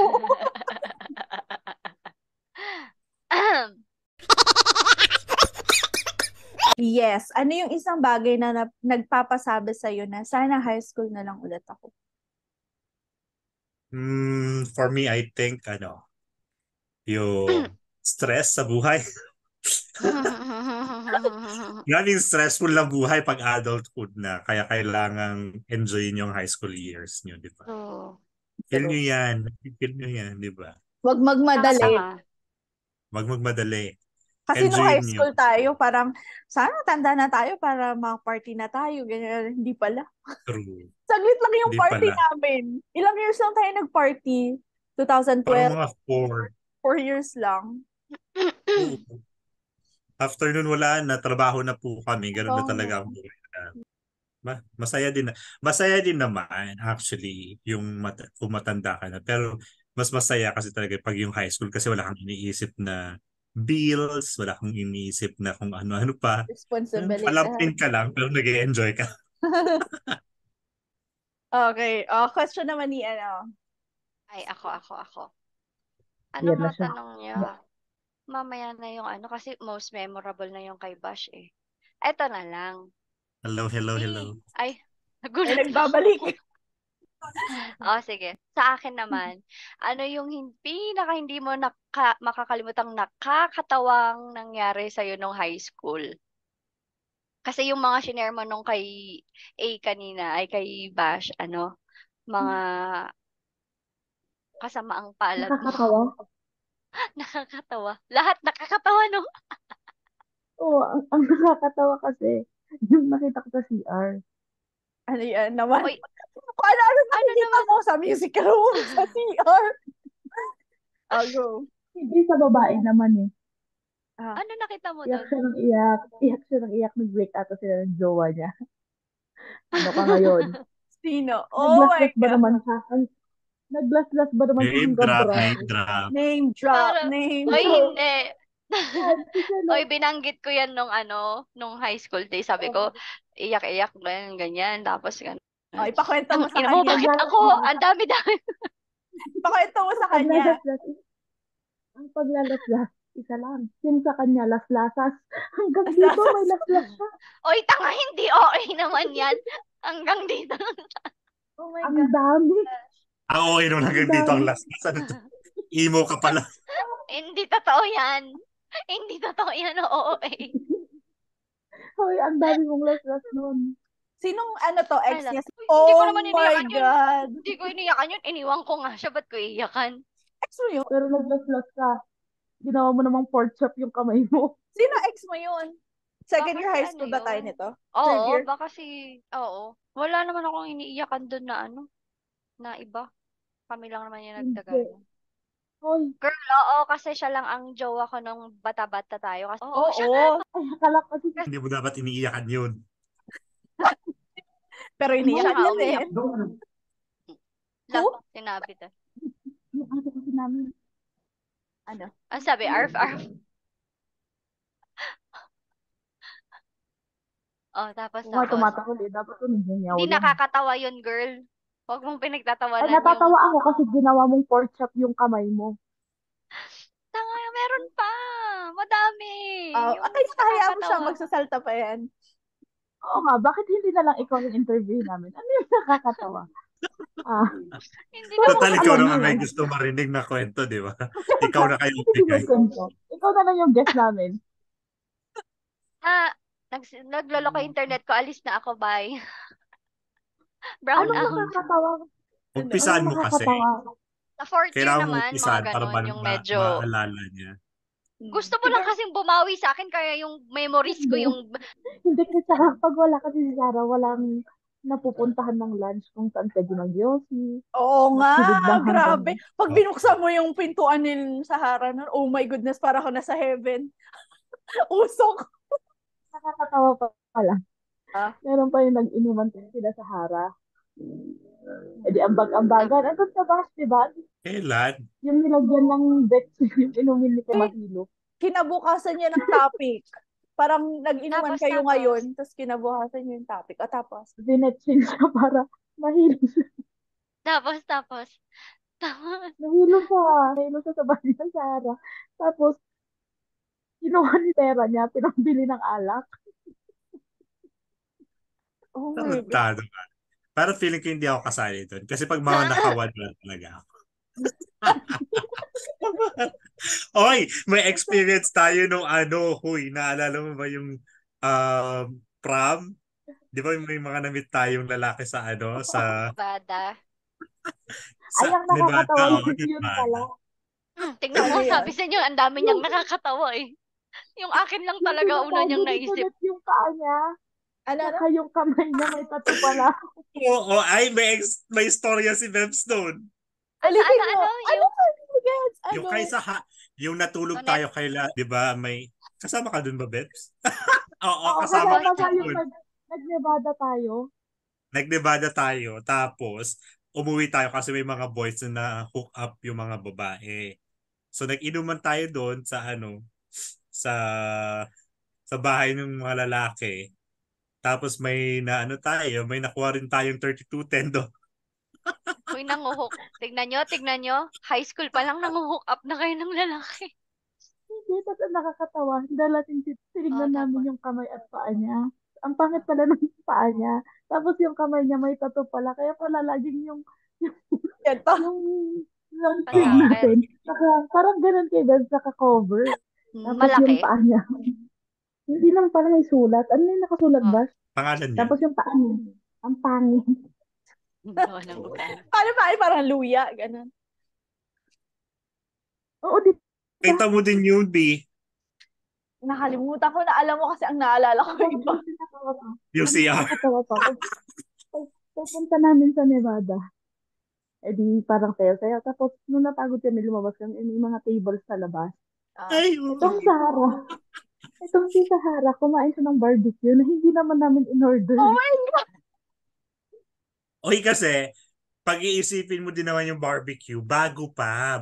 [SPEAKER 5] Yes. Ano yung isang bagay na nagpapasabi sa'yo na sana high school na lang ulit ako?
[SPEAKER 6] For me, I think, yung stress sa buhay. Galing stressful na buhay pag adulthood na. Kaya kailangang enjoyin yung high school years nyo, di ba?
[SPEAKER 4] Oo.
[SPEAKER 6] Feel nyo yan. Feel nyo yan, di ba?
[SPEAKER 5] Wag magmadali.
[SPEAKER 6] Wag magmadali.
[SPEAKER 5] Kasi nung
[SPEAKER 6] Enjoyin
[SPEAKER 5] high
[SPEAKER 6] nyo.
[SPEAKER 5] school tayo, parang sana tanda na tayo para mga-party na tayo. Ganyan. Hindi pala.
[SPEAKER 6] True.
[SPEAKER 5] Saglit lang yung
[SPEAKER 6] Hindi
[SPEAKER 5] party
[SPEAKER 6] pala.
[SPEAKER 5] namin. Ilang years lang tayo nag-party? 2012?
[SPEAKER 6] Parang mga 4.
[SPEAKER 5] 4 years lang.
[SPEAKER 6] After nun wala na, trabaho na po kami. Ganun na
[SPEAKER 5] Oo.
[SPEAKER 6] talaga ang buhay na. Masaya din naman actually yung kung matanda ka na. Pero mas masaya kasi talaga pag yung high school kasi wala kang iniisip na bills, wala kang iniisip na kung ano-ano pa.
[SPEAKER 5] Responsibility.
[SPEAKER 6] Palapin ka lang pero nag-e-enjoy ka.
[SPEAKER 5] Okay. Question naman ni
[SPEAKER 4] Ay, ako.
[SPEAKER 7] Yan
[SPEAKER 4] Ano
[SPEAKER 7] na
[SPEAKER 4] nga
[SPEAKER 7] siya.
[SPEAKER 4] tanong niya? Mamaya na yung kasi most memorable na yung kay Bash eh. Eto na lang.
[SPEAKER 6] Hello.
[SPEAKER 4] Ay,
[SPEAKER 5] Ay,
[SPEAKER 4] nagulat ako.
[SPEAKER 5] nagbabalik.
[SPEAKER 4] Sige. Sa akin naman, ano yung pinaka hindi mo makakalimutang nakakatawang nangyari sa'yo nung high school? Kasi yung mga shinare mo nung kay A kanina, ay kay Bash, mga kasamaang palad mo.
[SPEAKER 7] Nakakatawa?
[SPEAKER 4] Nakakatawa. Lahat nakakatawa, no?
[SPEAKER 7] Oo, ang nakakatawa kasi, yung nakita ko sa CR.
[SPEAKER 5] Ano yan naman?
[SPEAKER 4] Oy,
[SPEAKER 5] Kung ano nakikita
[SPEAKER 4] naman?
[SPEAKER 5] mo sa musical room, sa CR. Go.
[SPEAKER 7] Hindi sa babae naman eh.
[SPEAKER 4] Ano nakita mo
[SPEAKER 7] Iyak
[SPEAKER 4] doon?
[SPEAKER 7] siya ng iyak. Iyak siya ng iyak. Nag-break ata sila ng jowa niya. Ano ka ngayon?
[SPEAKER 5] Sino? Oh my
[SPEAKER 7] Naglaslas ba
[SPEAKER 5] God.
[SPEAKER 7] naman siya? Naglaslas ba naman siya
[SPEAKER 6] Name
[SPEAKER 7] hanggang
[SPEAKER 6] drop,
[SPEAKER 7] braso?
[SPEAKER 6] name drop.
[SPEAKER 5] Name drop.
[SPEAKER 4] Parang,
[SPEAKER 5] Name
[SPEAKER 4] Oy,
[SPEAKER 5] drop.
[SPEAKER 4] hindi.
[SPEAKER 7] Kasi
[SPEAKER 4] Oy, binanggit ko yan nung high school day. Sabi ko, iyak-iyak, ganyan. Tapos, ganun.
[SPEAKER 5] Ipakwento mo sa
[SPEAKER 4] Ina mo,
[SPEAKER 5] kanya.
[SPEAKER 4] bakit ako? Ang dami-dami.
[SPEAKER 5] Ipakwento mo sa kanya.
[SPEAKER 7] Ang paglalaslas, isa lang. Yung sa kanya, laslasas. Hanggang dito may laslas siya.
[SPEAKER 4] Oy, tanga, hindi okay naman yan. Hanggang dito.
[SPEAKER 5] Oh my
[SPEAKER 7] Ang dami.
[SPEAKER 6] Okay nung hanggang dito ang last. Emo ka pala.
[SPEAKER 4] Hindi totoo yan. Hindi totoo yan, oo eh.
[SPEAKER 7] Hoy, ang dami mong laslas nun.
[SPEAKER 5] Sinong ex niya?
[SPEAKER 4] Hindi ko naman
[SPEAKER 5] my
[SPEAKER 4] iniyakan yun.
[SPEAKER 5] God.
[SPEAKER 4] Hindi ko iniyakan yun. Iniwan ko nga siya. Ba't ko iiyakan?
[SPEAKER 5] Ex mo yun?
[SPEAKER 7] Pero naglaslas ka. Ginawa mo namang pork chop yung kamay mo.
[SPEAKER 5] Sino ex mo yun? Second year high school ba tayo
[SPEAKER 4] yun?
[SPEAKER 5] nito?
[SPEAKER 4] Oo,
[SPEAKER 5] Third year?
[SPEAKER 4] baka oo. Wala naman akong iniiyakan doon na iba. Kami lang naman yung nagtagal.
[SPEAKER 7] Hoy.
[SPEAKER 4] Girl, oo, kasi siya lang ang jowa ko nung bata-bata tayo. Kasi,
[SPEAKER 5] Oo.
[SPEAKER 7] Ay, akala ko kasi.
[SPEAKER 6] Hindi mo dapat iniiyakan yun.
[SPEAKER 5] Pero iniyakan niya din.
[SPEAKER 4] Lang, sinabi to.
[SPEAKER 7] Yung ano kasi namin.
[SPEAKER 5] Ano?
[SPEAKER 4] Ang sabi, arf. Tapos.
[SPEAKER 7] Tumatakol eh. Dapat ko nagjanyaw
[SPEAKER 4] Hindi
[SPEAKER 7] lang.
[SPEAKER 4] nakakatawa yun, girl. Huwag mong pinagtatawanan
[SPEAKER 7] Ay, natatawa ako kasi ginawa mong pork chop yung kamay mo.
[SPEAKER 4] Tanga, meron pa. Madami.
[SPEAKER 5] Kaya mo siya magsasalta pa yan.
[SPEAKER 7] Oo nga, bakit hindi na lang ikaw yung interview namin? Ano yung nakakatawa?
[SPEAKER 4] Hindi
[SPEAKER 6] Total, ikaw naman
[SPEAKER 7] mo.
[SPEAKER 6] may gusto marinig na kwento, di ba? Ikaw na kayo bigay.
[SPEAKER 7] Ikaw na lang yung guest namin.
[SPEAKER 4] Nagloloko internet ko. Alis na ako, bye. Brown
[SPEAKER 7] out. Ano nakakatawa?
[SPEAKER 6] Umpisan mo kasi.
[SPEAKER 4] Sa fourth year naman, mga
[SPEAKER 6] ganun,
[SPEAKER 4] yung medyo...
[SPEAKER 6] maalala niya.
[SPEAKER 4] Gusto mo lang kasing bumawi sa akin, kaya yung memories ko yung...
[SPEAKER 7] Hindi kasi pag wala kasi si Sarah, walang napupuntahan ng lunch kung saan pwede mag-yosi.
[SPEAKER 5] Oo nga,
[SPEAKER 7] Magsilid-banghan
[SPEAKER 5] grabe.
[SPEAKER 7] kami.
[SPEAKER 5] Pag binuksan mo yung pintuan ng Sahara nun, oh my goodness, para ako nasa heaven. Usok.
[SPEAKER 7] Nakakatawa pa pala.
[SPEAKER 5] Ah.
[SPEAKER 7] Meron pa yung nag-inuman din sila sa Hara. E di ambag-ambagan. Ano sa bash, diba?
[SPEAKER 6] Kailan?
[SPEAKER 7] Yung nilagyan ng Bex yung inumin ni Kamahilo.
[SPEAKER 5] Kinabukasan niya ng topic. Parang nag-inuman kayo
[SPEAKER 4] Tapos.
[SPEAKER 5] ngayon, tapos kinabukasan niya yung topic. O tapos?
[SPEAKER 7] Binetching siya para mahilo siya.
[SPEAKER 4] Tapos.
[SPEAKER 7] Nahilo siya sa bahay ng Sahara. Tapos, kinuha ni pera niya, pinambili ng alak.
[SPEAKER 5] Oh my God.
[SPEAKER 6] Tarantado ka. Parang feeling ko hindi ako kasali doon. Kasi pag mga nakawan na talaga ako. Oy, may experience tayo nung huy, naalala mo ba yung prom? Di ba may mga namit tayong lalaki sa sa
[SPEAKER 4] Bada.
[SPEAKER 7] Ay, ang nakakatawa yun pala.
[SPEAKER 4] Tingnan mo, sabi sa inyo, ang dami niyang nakakatawa eh. Yung akin lang talaga una niyang naisip.
[SPEAKER 7] Yung paa niya. Saka yung kamay niya may tattoo pala.
[SPEAKER 6] Oo, ay may istorya si Bebs doon. Yung kaysa yung natulog tayo kaila, 'di ba? May kasama ka doon ba, Bebs? Oo, kasama ka doon. Nag-Nevada tayo. Tapos umuwi tayo kasi may mga boys na hook up yung mga babae. So nag-inuman tayo doon sa sa bahay ng mga lalaki. Tapos may nakuha rin tayong 32 tendo.
[SPEAKER 4] Uy, nanguhook. Tignan nyo. High school pa lang nanguhook up na kayo ng lalaki.
[SPEAKER 7] Hindi, tapos nakakatawa. Dalating tinignan namin yung kamay at paa niya. Ang pangit pala ng paa niya. Tapos yung kamay niya may tattoo pala. Kaya pala laging yung thing natin. Parang ganun kay Ben sa cover. Tapos
[SPEAKER 4] Malaki.
[SPEAKER 7] yung paa niya. Hindi lang pala may sulat. Ano yung nakasulat ba?
[SPEAKER 6] Pangalan niya.
[SPEAKER 7] Tapos yung paa niya. Ang pangit.
[SPEAKER 5] Paano ba? Parang luya. Ganun.
[SPEAKER 7] Oo, di.
[SPEAKER 6] Kita mo din yun, B.
[SPEAKER 5] Nakalimutan ko na. Alam mo kasi ang naalala ko iba.
[SPEAKER 6] Yung CR.
[SPEAKER 7] Pupunta namin sa Nevada. Eh di parang sayo-sayo. Tapos nung napagod kami lumabas kami, may mga tables sa labas.
[SPEAKER 6] Ay,
[SPEAKER 7] Itong si Sahara, kumain siya ng barbecue na hindi naman namin in-order.
[SPEAKER 5] Oh my God!
[SPEAKER 6] Oy, kasi, pag-iisipin mo din naman yung barbecue, bago pa.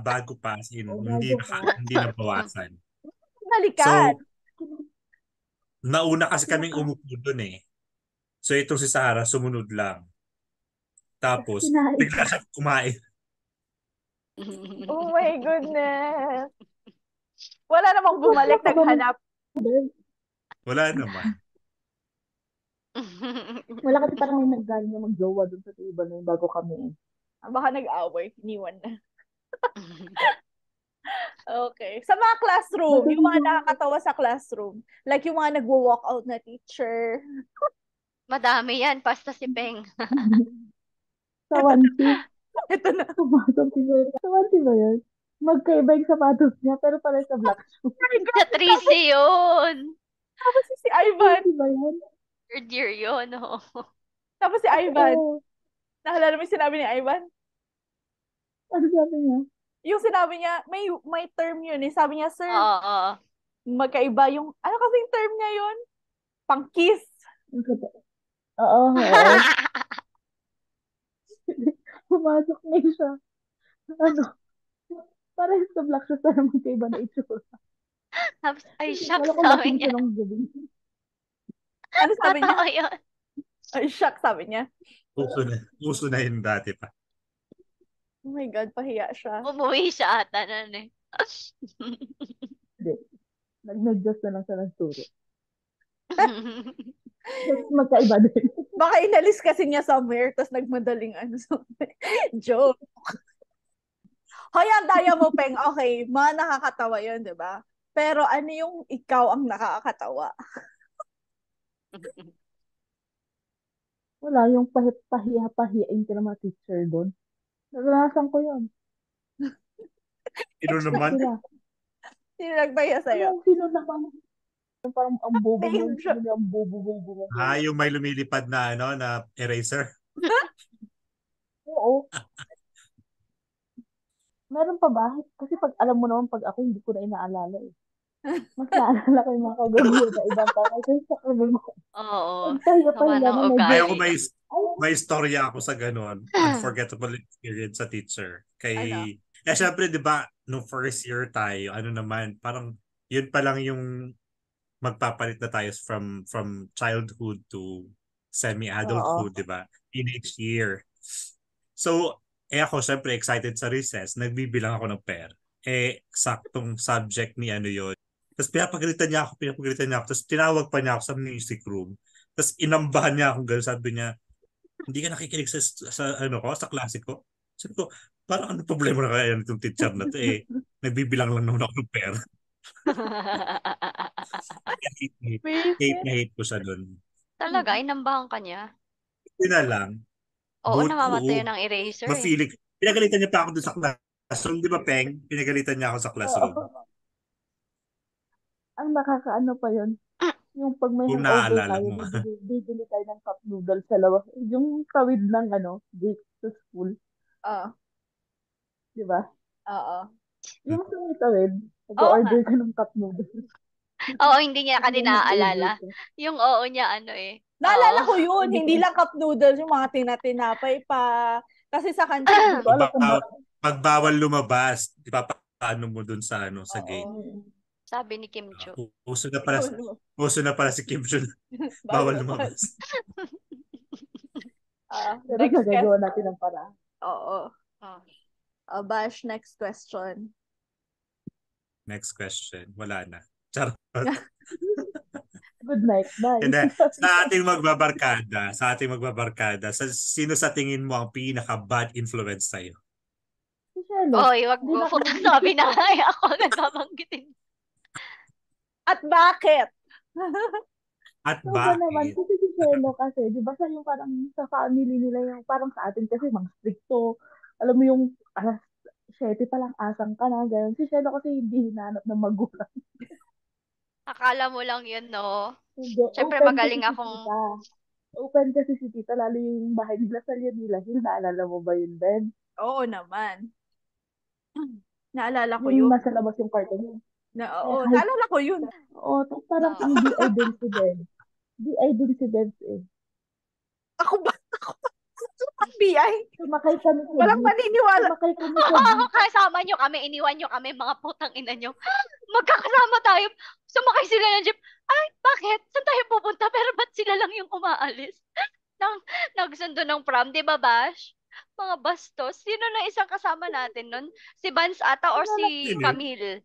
[SPEAKER 6] Hindi na bawasan.
[SPEAKER 5] Balikan!
[SPEAKER 6] So, nauna kasi kaming umupo dun eh. So, itong si Sahara, sumunod lang. Tapos, bigla siya kumain.
[SPEAKER 5] Oh my goodness! Wala namang bumalik, naghanap.
[SPEAKER 6] Wala naman.
[SPEAKER 7] Wala kasi parang may naggaling na mag-jowa dun sa table na yun bago kami.
[SPEAKER 5] Baka nag-away, iniwan na. Okay. Sa mga classroom, yung mga nakakatawa sa classroom, like yung mga nagwo-walk out na teacher.
[SPEAKER 4] Madami yan, basta si Peng.
[SPEAKER 7] Sa 1T.
[SPEAKER 5] Ito na.
[SPEAKER 7] Sa 1T ba yun? Magkaiba yung sapatos niya, pero pala sa black shoe.
[SPEAKER 4] Sa 3C yun.
[SPEAKER 5] Tapos si Ivan.
[SPEAKER 7] Ba yun?
[SPEAKER 4] Third year yun, oh.
[SPEAKER 5] Tapos si Ivan. Nakalala mo yung sinabi ni Ivan?
[SPEAKER 7] Ano sabi niya?
[SPEAKER 5] Yung sinabi niya, may term yun eh. Sabi niya, sir, magkaiba yung, ano kasing term niya yun? Pang-kiss.
[SPEAKER 7] Oo. Pumasok niya siya. Parang sa black shoes na magkaiba na itsura.
[SPEAKER 4] Tapos, ay, shock sabi niya.
[SPEAKER 5] Ano sabi niya?
[SPEAKER 4] Yun.
[SPEAKER 5] Ay, shock sabi niya.
[SPEAKER 6] Uso na yun dati pa.
[SPEAKER 5] Oh my God, pahiya siya.
[SPEAKER 4] Umuwi siya ata nun eh.
[SPEAKER 7] Hindi. Nag-adjust na lang siya ng turo. Magkaiba din.
[SPEAKER 5] Baka inalis kasi niya somewhere, tapos nagmadaling joke. Hoy, ang daya mo, Peng. Okay, mga nakakatawa yun, di ba? Pero ano yung ikaw ang nakakatawa?
[SPEAKER 7] Wala, yung pahiya-pahiyain ka ng mga teacher doon. Naranasan ko yun.
[SPEAKER 6] Sino naman?
[SPEAKER 5] Sino nagpahiya sa'yo?
[SPEAKER 7] Sino naman? Yung parang ang bobo mo, yung bobo mo.
[SPEAKER 6] Yung may lumilipad na na eraser.
[SPEAKER 7] Oo. Meron pa ba? Kasi pag alam mo naman, pag ako hindi ko na inaalala eh. Mas naalala ko yung mga kagawin na ibang tao kasi sa kanila.
[SPEAKER 4] Oo.
[SPEAKER 7] Sama ng
[SPEAKER 4] ugali.
[SPEAKER 6] Ako may istorya ako sa ganun. Unforgettable experience sa teacher. Syempre, di ba, nung first year tayo, naman, parang yun pa lang yung magpapalit na tayo from childhood to semi-adulthood, di ba? Teenage year. So, ako syempre excited sa recess, nagbibilang ako ng pera. Saktong subject ni yun. Tapos pinapagalitan niya ako. Tapos tinawag pa niya ako sa music room. Tapos inambahan niya ako gano'n. Sabi niya, hindi ka nakikinig sa klase ko. Sabi ko, parang ano problema na kaya itong teacher na to nagbibilang lang naman ako ng pera. hate ko siya doon.
[SPEAKER 4] Talaga, inambahan ka niya?
[SPEAKER 6] Hindi na lang.
[SPEAKER 4] Oo, namamatay ng eraser.
[SPEAKER 6] Mafilig. Pinagalitan niya pa ako doon sa classroom. Di ba, Peng? Pinagalitan niya ako sa classroom.
[SPEAKER 7] Ang nakakaano pa yun, yung pag may hangover tayo, bibili tayo ng cup noodles sa labas. Yung tawid ng gate to school. Di ba?
[SPEAKER 5] Oo.
[SPEAKER 7] Yung tawid, nag-order ka ng cup noodles.
[SPEAKER 4] Oo, hindi niya ka din naaalala. Yung niya
[SPEAKER 5] Naalala ko yun, hindi lang cup noodles, yung mga tinatinapay pa. Kasi sa kantin,
[SPEAKER 6] pag bawal lumabas, ipapaano mo dun sa gate.
[SPEAKER 4] Sabi ni Kim Cho.
[SPEAKER 6] Uso na pala si Kim Cho. Bawal lumabas.
[SPEAKER 7] Pero nagagawa natin ang paraan.
[SPEAKER 5] Oo. Bash, next question.
[SPEAKER 6] Next question. Wala na. Charot.
[SPEAKER 7] Good night. Bye.
[SPEAKER 6] Sa ating magbabarkada, sino sa tingin mo ang pinaka-bad influence sa'yo?
[SPEAKER 4] Oy, wag mo. Sabi na nga ako nagbabanggitin.
[SPEAKER 5] At bakit?
[SPEAKER 7] Naman, kasi si Shelo kasi, di ba yung parang sa family nila yung parang sa atin kasi mga stricto. Alam mo yung 7 pa lang asang ka na, gano'n. Si Shelo kasi hindi hinahanap ng magulang.
[SPEAKER 4] Akala mo lang yun, no?
[SPEAKER 7] Hindi.
[SPEAKER 4] Siyempre magaling akong...
[SPEAKER 7] Open kasi si Tita, lalo yung bahay nila sa Lianila Hill. Naalala mo ba yun, Ben?
[SPEAKER 5] Oo naman. Naalala ko
[SPEAKER 7] yung
[SPEAKER 5] yun.
[SPEAKER 7] Nasa labas yung kwarto niya.
[SPEAKER 5] Oo, naalala ko yun.
[SPEAKER 7] Oo, parang DI din si Debs. DI din si Debs eh.
[SPEAKER 5] Ako ba? BI?
[SPEAKER 7] Sumakay kami sa
[SPEAKER 5] Walang maniniwala.
[SPEAKER 7] Sumakay kami sa
[SPEAKER 4] kasama nyo kami, iniwan nyo kami, mga putang ina nyo. Magkakasama tayo. Sumakay sila ng jeep. Ay, bakit? Saan tayo pupunta? Pero ba't sila lang yung umaalis? Nagsundo ng prom, di ba, Bash? Mga bastos. Sino na isang kasama natin nun? Si Vance ata or si Camille?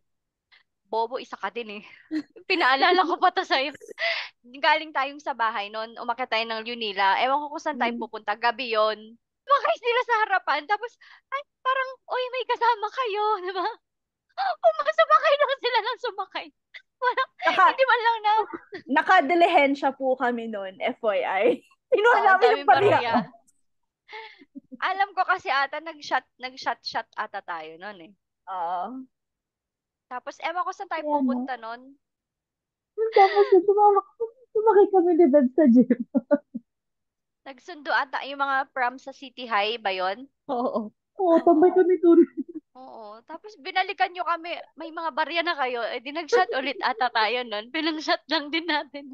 [SPEAKER 4] Bobo, isa ka din eh. Pinaalala ko pa to sa'yo. Galing tayong sa bahay noon, umakyat tayo ng Lunila. Ewan ko kung saan tayo pupunta. Gabi yon. Sumakay sila sa harapan. Tapos, ay, parang, oy, may kasama kayo. Diba? Sumakay lang sila ng sumakay. Hindi man lang na.
[SPEAKER 5] Nakadilihensya po kami noon, FYI. Pinuha namin yung pariya.
[SPEAKER 4] Alam ko kasi ata, nag-shot ata tayo noon eh.
[SPEAKER 5] Oo.
[SPEAKER 4] Tapos, ewan ko saan tayo pupunta nun.
[SPEAKER 7] Tapos, sumakay kami ni Ben sa gym.
[SPEAKER 4] Nagsundo ata yung mga prom sa City High ba yun?
[SPEAKER 5] Oo.
[SPEAKER 7] Oo, tambay kami doon.
[SPEAKER 4] Oo. Tapos, binalikan nyo kami. May mga barya na kayo. Di nag-shot ulit ata tayo nun. Pinang-shot lang din natin.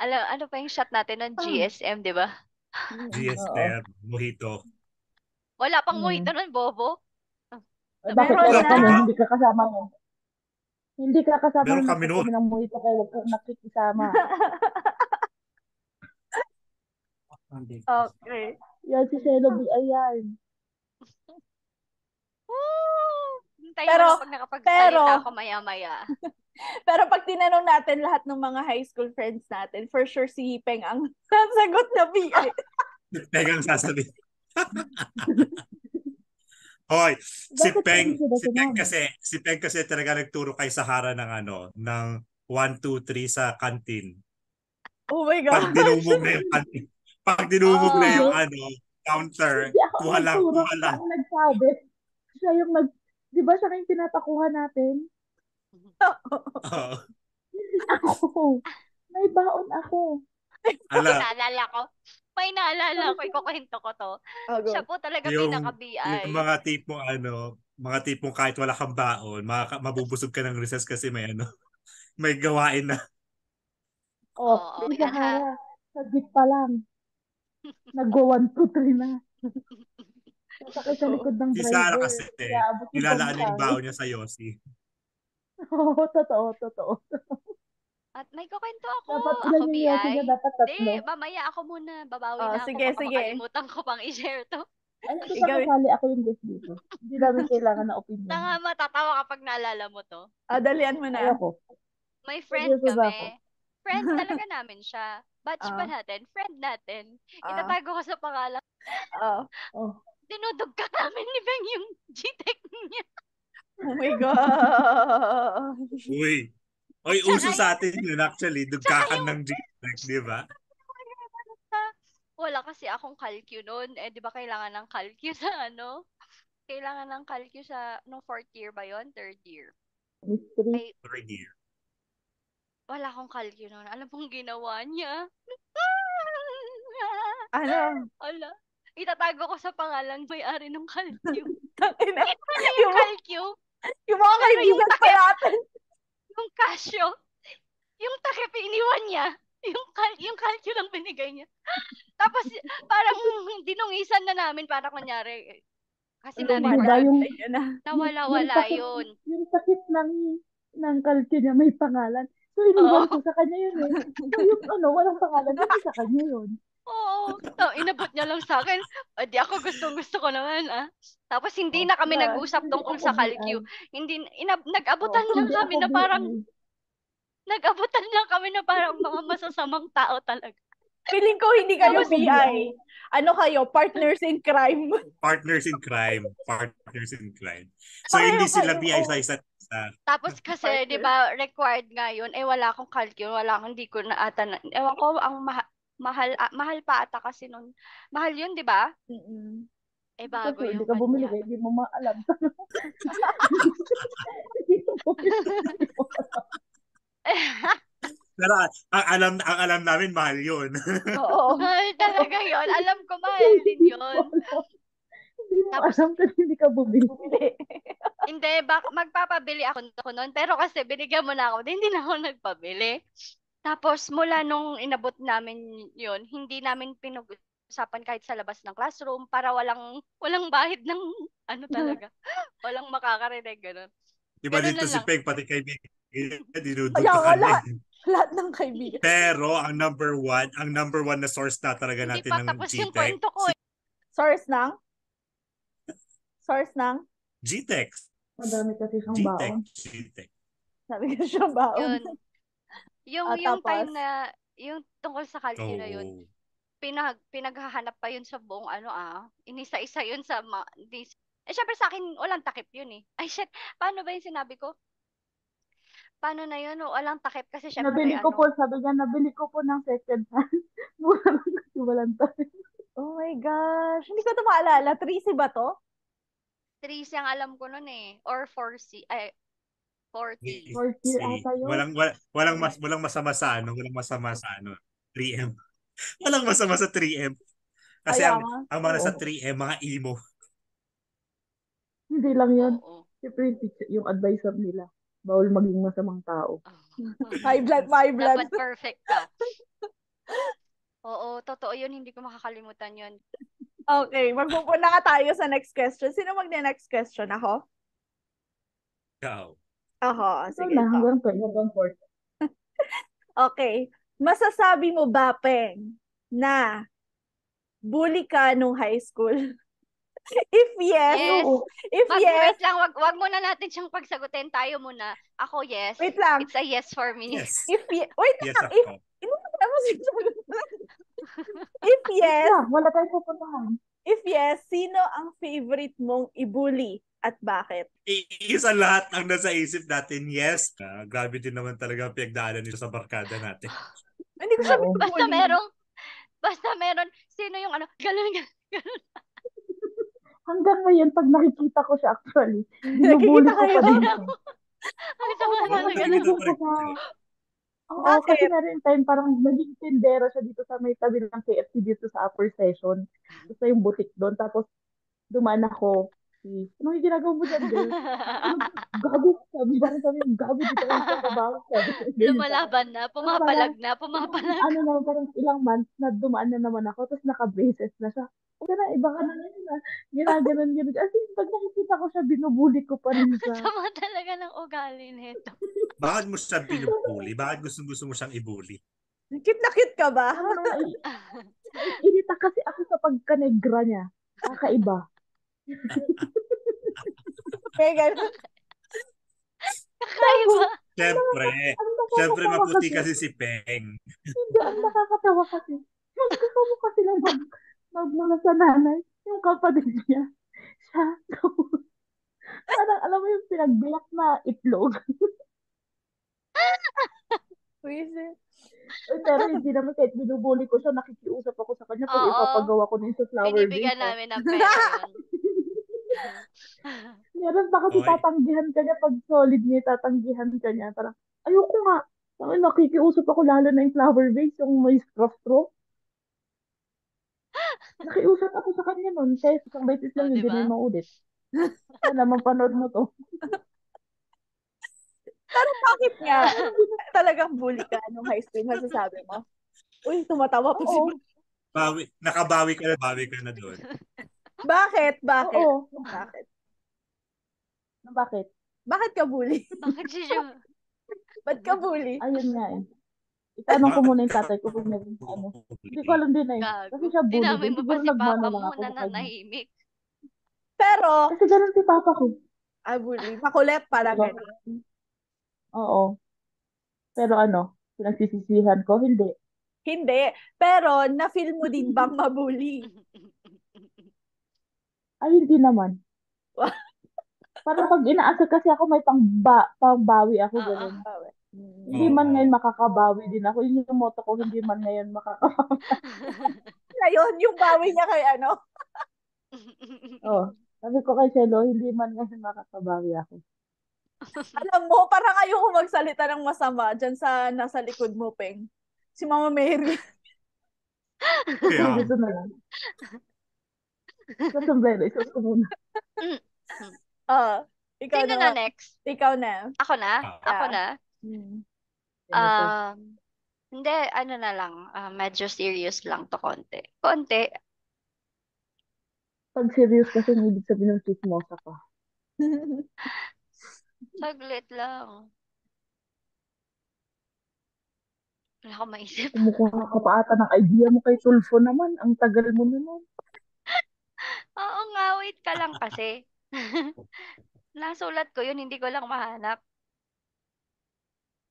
[SPEAKER 4] Ano pa yung shot natin nun? GSM, di ba?
[SPEAKER 6] GSM, Mojito.
[SPEAKER 4] Wala pang Mojito nun, Bobo.
[SPEAKER 7] Bakit hindi ka kasama nun? Hindi ka kasama
[SPEAKER 6] meron kami noon.
[SPEAKER 7] Ng Mojito kaya huwag kang nakikisama.
[SPEAKER 5] Okay.
[SPEAKER 7] Yan si Shelo B. Ayan.
[SPEAKER 4] Pero, pag nakapagsalita ako maya-maya.
[SPEAKER 5] Pero pag tinanong natin lahat ng mga high school friends natin, for sure si Peng ang sasagot na BI.
[SPEAKER 6] Peng ang sasabihin. Hoy, si Peng kasi talaga nagturo kay Sahara ng ng 1, 2, 3 sa kantin.
[SPEAKER 5] Oh my God.
[SPEAKER 6] Pag dinumog na yung counter, kuha lang.
[SPEAKER 7] Nagsabi. Siya yung di ba siya yung tinatakuhan natin? Ako. May baon ako.
[SPEAKER 6] Ala,
[SPEAKER 4] May naalala ko, ikukwento ko to. Siya po talaga
[SPEAKER 6] yung
[SPEAKER 4] pinaka-BI.
[SPEAKER 6] mga tipong kahit wala kang baon, mabubusog ka ng recess kasi may gawain na.
[SPEAKER 7] Oh,
[SPEAKER 4] Oo,
[SPEAKER 7] isa
[SPEAKER 4] yan ha.
[SPEAKER 7] Hara. Sagit pa lang. Nag-go 1, 2, 3 na. Sasakay sa likod ng
[SPEAKER 6] Si Sarah
[SPEAKER 7] driver.
[SPEAKER 6] kasi,
[SPEAKER 7] Iaabot yung
[SPEAKER 6] nilalaan niya yung
[SPEAKER 7] pamasahe.
[SPEAKER 6] baon niya sa Yossi.
[SPEAKER 7] Oo, totoo.
[SPEAKER 4] At may kukwento ako.
[SPEAKER 7] Dapat
[SPEAKER 4] Ako,
[SPEAKER 7] ilan yung yosi
[SPEAKER 4] BI.
[SPEAKER 7] niya? Dapat
[SPEAKER 4] Hindi,
[SPEAKER 7] 3.
[SPEAKER 4] mamaya ako muna. Babawi na ako.
[SPEAKER 5] Sige,
[SPEAKER 4] Baka
[SPEAKER 5] sige.
[SPEAKER 4] makalimutan ko pang i-share to.
[SPEAKER 7] Ay, hindi ka kasali. Ako yung guest dito. Hindi namin kailangan na opinion.
[SPEAKER 4] Tanga, matatawa kapag naalala mo to.
[SPEAKER 5] Dalian mo na.
[SPEAKER 7] Ayoko.
[SPEAKER 4] May friend
[SPEAKER 7] Seryoso ba ako?
[SPEAKER 4] kami. Friend talaga namin siya. Batch pa natin. Friend natin. Itatago ko sa pangalan.
[SPEAKER 7] Oh.
[SPEAKER 4] Dinudugka namin ni Beng yung Gtech niya.
[SPEAKER 5] Oh my God.
[SPEAKER 6] Uy. Oy, uso sa atin yun actually. Dugkakan ng G-Tech, di ba?
[SPEAKER 4] Wala kasi akong calcu noon. Di ba kailangan ng calcu sa Kailangan ng calcu sa, fourth year ba yon? Third year.
[SPEAKER 7] Mystery.
[SPEAKER 6] Third year.
[SPEAKER 4] Wala akong calcu noon. Alam mong ginawa niya?
[SPEAKER 5] Ano?
[SPEAKER 4] Ala. Itatago ko sa pangalan may-ari ng calcu.
[SPEAKER 5] Yung
[SPEAKER 4] calcu.
[SPEAKER 5] Yung mga kaibigan pa natin.
[SPEAKER 4] Yung Casio, yung takip iniwan niya, yung calcio lang binigay niya. Tapos parang dinungisan na namin para kunyari kasi nawala-wala yun.
[SPEAKER 7] Yung sakit ng calcio niya may pangalan. So iniwan ko sa kanya yun eh. So yung walang pangalan, hindi sa kanya yun.
[SPEAKER 4] Oo. Inabot niya lang sa akin. Di ako gusto ko naman Tapos hindi na kami nag-usap tungkol sa calcu. Nag-abutan lang kami na parang mga masasamang tao talaga.
[SPEAKER 5] Feeling ko hindi kayo BI. Ano kayo? Partners in crime.
[SPEAKER 6] Partners in crime. So hindi sila BI sa isa't isa.
[SPEAKER 4] Tapos kasi, di ba, required nga yun. Wala akong calcu. Hindi ko na ata. Ewan ko, ang mahal pa ata kasi nun. Mahal yun, di ba? Bago
[SPEAKER 7] kasi,
[SPEAKER 4] yung
[SPEAKER 7] hindi ka bumili kaya hindi mo maalam.
[SPEAKER 6] Pero ang alam namin mahal yun.
[SPEAKER 5] Oo.
[SPEAKER 4] Mahal talaga yun. Alam ko mahal din yun.
[SPEAKER 7] Hindi mo alam kasi hindi ka bumili.
[SPEAKER 4] Hindi, magpapabili ako noon. Pero kasi binigyan mo na ako, hindi na ako nagpabili. Tapos mula nung inabot namin yun, hindi namin pinag-usapan kahit sa labas ng classroom para walang bahid ng talaga. Walang makakarinig, gano'n.
[SPEAKER 6] Diba dito si Peg, pati kaibigan, dinudugta
[SPEAKER 5] ka
[SPEAKER 6] na.
[SPEAKER 5] Lahat ng kaibigan.
[SPEAKER 6] Pero ang number one na source na talaga natin ng
[SPEAKER 4] tapos
[SPEAKER 6] G-Tech.
[SPEAKER 4] Yung kwento ko
[SPEAKER 5] Source ng?
[SPEAKER 6] G-Tech.
[SPEAKER 7] Madami kasi siyang baon.
[SPEAKER 6] G-Tech.
[SPEAKER 5] Sabi ko siya baon.
[SPEAKER 4] Yung time na, yung tungkol sa calcu na yun, pinaghahanap pa yun sa buong inisa-isa yun sa syempre sa akin, walang takip yun eh. Ay shit, paano ba yung sinabi ko? Paano na yun? Walang takip kasi syempre
[SPEAKER 7] sabi niya, nabili ko po ng second hand. Mura lang kasi walang takip.
[SPEAKER 5] Oh my gosh. Hindi ko ito maalala. 3C ba to?
[SPEAKER 4] 3C ang alam ko nun eh. Or 4C. 4T.
[SPEAKER 7] 4C ata yun.
[SPEAKER 6] Walang masama sa 3M. Walang masama sa 3M. Kasi ang mga sa 3M, mga emo.
[SPEAKER 7] Hindi lang yun. Siyempre yung advisor nila. Bawal maging masamang tao.
[SPEAKER 5] My blood.
[SPEAKER 4] Dapat perfect ka. Oo, totoo yun. Hindi ko makakalimutan yun.
[SPEAKER 5] Okay, magpupuna ka tayo sa next question. Sino next question? Ako?
[SPEAKER 6] Ikaw.
[SPEAKER 5] Ako, sige.
[SPEAKER 7] Hanggang 4.
[SPEAKER 5] Okay. Masasabi mo ba, Peng, na bully ka nung high school? If yes.
[SPEAKER 4] Wait lang, wag muna natin siyang pagsagutin. Tayo muna. Ako, yes.
[SPEAKER 5] Wait lang.
[SPEAKER 4] It's a yes for me.
[SPEAKER 6] Yes.
[SPEAKER 5] Wait lang. If yes.
[SPEAKER 7] Wala tayong pupuntahan.
[SPEAKER 5] If yes, sino ang favorite mong ibully at bakit?
[SPEAKER 6] Isa lahat ang nasa isip natin, yes. Grabe din naman talaga ang pinagdaanan nito sa barkada natin.
[SPEAKER 5] Hindi ko sabi
[SPEAKER 4] Basta meron. Sino yung ganun.
[SPEAKER 7] Hanggang ngayon, pag nakikita ko siya actually, binubuli ko pa din siya.
[SPEAKER 4] Ang sama talaga.
[SPEAKER 7] Oo, kasi
[SPEAKER 5] Bakit?
[SPEAKER 7] meron time parang naging tindera siya dito sa may tabi ng KFC dito sa upper session. Gusto yung butik doon. Tapos dumaan ako. Anong yung ginagawa mo dyan, girl? Ano, gago. Sabi, gago, dito lang sa trabaho. Sabi ko, ganyan sa akin.
[SPEAKER 4] Lumalaban na,
[SPEAKER 7] Tapos parang,
[SPEAKER 4] pumapalag na, pumapalag.
[SPEAKER 7] ano na, parang ilang months na dumaan na naman ako. Tapos naka-braces na siya. Huwag ka na, iba ka na ngayon na. Ginaganon, gano'n. As in, pag nakikita ko siya, binubuli ko pa rin siya.
[SPEAKER 4] Sama talaga ng ugali nito.
[SPEAKER 6] Bakit mo siya binubuli? Bakit gusto mo siyang ibuli?
[SPEAKER 5] Cute na cute ka ba?
[SPEAKER 7] Ano na, inita kasi ako sa pagkanegra niya. Kakaiba.
[SPEAKER 5] May ganun.
[SPEAKER 4] Kakaiba.
[SPEAKER 6] Siyempre.
[SPEAKER 7] Ang
[SPEAKER 6] Siyempre
[SPEAKER 7] nakakatawa
[SPEAKER 6] maputi
[SPEAKER 7] kasi.
[SPEAKER 6] kasi si Peng.
[SPEAKER 7] Hindi, ang nakakatawa kasi. Magkasama kasi lang magmula sa nanay. Yung kapatid niya. Siya. Parang alam mo yung pinagbilak na itlog.
[SPEAKER 5] Wisit.
[SPEAKER 7] Pero hindi naman kahit binubuli ko siya, nakikiusap ako sa kanya pag
[SPEAKER 4] Oo.
[SPEAKER 7] ipapagawa ko na yun sa flower
[SPEAKER 4] Binibigyan
[SPEAKER 7] vase.
[SPEAKER 4] namin ng pera yun.
[SPEAKER 7] Meron pa kasi
[SPEAKER 6] Oy.
[SPEAKER 7] tatanggihan ka niya pag solid niya, tatanggihan ka niya. Parang, ayoko nga. Nakikiusap ako lalo na yung flower vase, yung may straw-straw. Nakiusap ako sa kanya nun. Kaya isang beses
[SPEAKER 4] O,
[SPEAKER 7] lang, hindi na
[SPEAKER 4] diba?
[SPEAKER 7] yung maulit. Sana mapanood mo to.
[SPEAKER 5] Pero bakit nga? Talagang bully ka nung high school, masasabi mo? Uy, tumatawa pa si
[SPEAKER 7] Oo.
[SPEAKER 6] Nakabawi ka na doon.
[SPEAKER 5] Bakit? Bakit?
[SPEAKER 7] Oo.
[SPEAKER 5] Bakit?
[SPEAKER 7] Bakit?
[SPEAKER 5] Bakit ka bully?
[SPEAKER 4] Bakit si Jo?
[SPEAKER 5] Ba't ka bully?
[SPEAKER 7] Ayun nga eh. Itanong ko muna yung tatay ko kung meron ano. Hindi ko alam din eh. Kasi
[SPEAKER 4] Gago.
[SPEAKER 7] siya bully
[SPEAKER 4] Dinamay
[SPEAKER 7] din.
[SPEAKER 4] mo pa
[SPEAKER 7] Siguro
[SPEAKER 4] si
[SPEAKER 7] nagmana
[SPEAKER 4] papa
[SPEAKER 7] lang
[SPEAKER 4] mo
[SPEAKER 7] ako
[SPEAKER 4] na
[SPEAKER 7] sa kanya.
[SPEAKER 4] nanahimik.
[SPEAKER 5] Pero,
[SPEAKER 7] Kasi ganun si papa ko.
[SPEAKER 5] bully. Makulit, parang
[SPEAKER 7] Pero,
[SPEAKER 5] ganun.
[SPEAKER 7] oo. Pero ano, pinagsisisihan ko, hindi.
[SPEAKER 5] Hindi. Pero, na-feel mo din bang mabully?
[SPEAKER 7] Ay, hindi naman. Parang pag inaasar kasi ako, may pangbawi ako,
[SPEAKER 4] Oo.
[SPEAKER 7] ganun.
[SPEAKER 5] Hmm.
[SPEAKER 7] Hindi man ngayon makakabawi din ako. Yun yung motto ko, hindi man ngayon makakabawi.
[SPEAKER 5] Ngayon, yung bawi niya kay ano?
[SPEAKER 7] Oh, sabi ko kay Chelo, hindi man ngayon makakabawi ako.
[SPEAKER 5] Alam mo, parang ayoko magsalita ng masama dyan sa nasa likod mo, Peng. Si Mama Mary.
[SPEAKER 6] Kaya,
[SPEAKER 7] Dito na lang. Sa sombrero, isos ko muna.
[SPEAKER 5] Ikaw
[SPEAKER 4] Sino na next?
[SPEAKER 5] Ikaw na.
[SPEAKER 4] Ako na? Ako
[SPEAKER 5] Yeah.
[SPEAKER 4] na?
[SPEAKER 7] Ganito.
[SPEAKER 4] Hindi, ano na lang. Medyo serious lang to konti. Konti.
[SPEAKER 7] Pag serious kasi, ang ibig sabihin ng chismosa ka.
[SPEAKER 4] Saglit lang. Wala akong maisip.
[SPEAKER 7] Kumukuha ka pa ata ng idea mo kay Tulfo naman. Ang tagal mo naman.
[SPEAKER 4] Oo nga, wait ka lang kasi. Nasulat ko yun, hindi ko lang mahanap.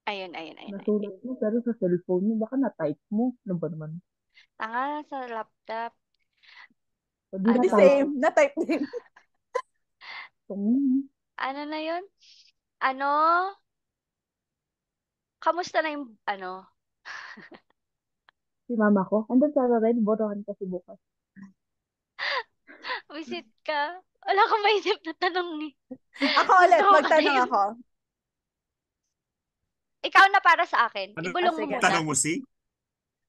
[SPEAKER 4] Ayun.
[SPEAKER 7] Nasulat mo, pero sa cellphone mo, baka na-type mo. Ano ba naman?
[SPEAKER 4] Tanga sa laptop.
[SPEAKER 7] O di
[SPEAKER 4] Ano?
[SPEAKER 7] na-type.
[SPEAKER 5] Same. Na-type din.
[SPEAKER 4] Ano na yun? Ano? Kamusta na yung, ano?
[SPEAKER 7] Si mama ko, andun sa red, botohan kasi bukas.
[SPEAKER 4] Visit ka? Wala akong maisip na tanong ni.
[SPEAKER 5] Ako
[SPEAKER 4] Gusto
[SPEAKER 5] ulit,
[SPEAKER 4] ko
[SPEAKER 5] magtanong
[SPEAKER 4] kasi-
[SPEAKER 5] ako.
[SPEAKER 4] Ikaw na para sa akin.
[SPEAKER 6] Ano-
[SPEAKER 4] Ibulong mo
[SPEAKER 5] sige.
[SPEAKER 4] muna.
[SPEAKER 6] tanong mo si?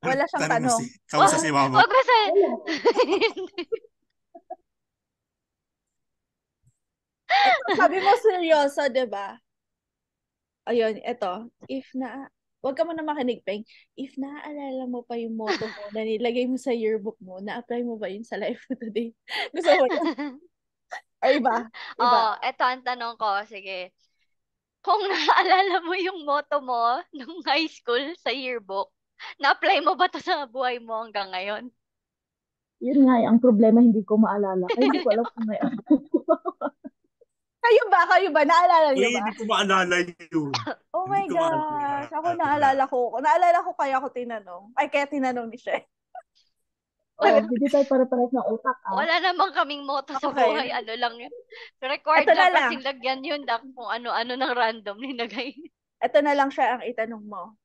[SPEAKER 5] Wala siyang tanong.
[SPEAKER 6] Kamusta si mama?
[SPEAKER 4] Wag mo sa...
[SPEAKER 5] Sabi mo seryoso, di ba? Ayun, eto. Huwag ka mo na makinig, Peng. If naaalala mo pa yung motto mo na nilagay mo sa yearbook mo, na-apply mo ba yun sa life mo today? Gusto mo yun? Or iba?
[SPEAKER 4] Oh, eto ang tanong ko. Sige. Kung naaalala mo yung motto mo nung high school sa yearbook, na-apply mo ba to sa buhay mo hanggang ngayon?
[SPEAKER 7] Yun nga, ang problema, hindi ko maalala. Kaya hindi ko alam kung may
[SPEAKER 5] Kayo ba? Naalala niyo
[SPEAKER 6] Uy,
[SPEAKER 5] ba?
[SPEAKER 6] hindi ko maalala yun.
[SPEAKER 5] Oh my
[SPEAKER 6] Hindi ko
[SPEAKER 5] gosh. Ako
[SPEAKER 6] maalala.
[SPEAKER 5] naalala ko kaya ako tinanong. Ay, kaya tinanong ni She.
[SPEAKER 7] Oh, hindi tayo para-pares ng utak, ah.
[SPEAKER 4] Wala namang kaming motto sa
[SPEAKER 5] Okay.
[SPEAKER 4] buhay. Ano lang yun. Required
[SPEAKER 5] Ito na
[SPEAKER 4] lang
[SPEAKER 5] lang.
[SPEAKER 4] kasing lagyan yun. Kung ano-ano ng random nilagay.
[SPEAKER 5] Ito na lang siya ang itanong mo.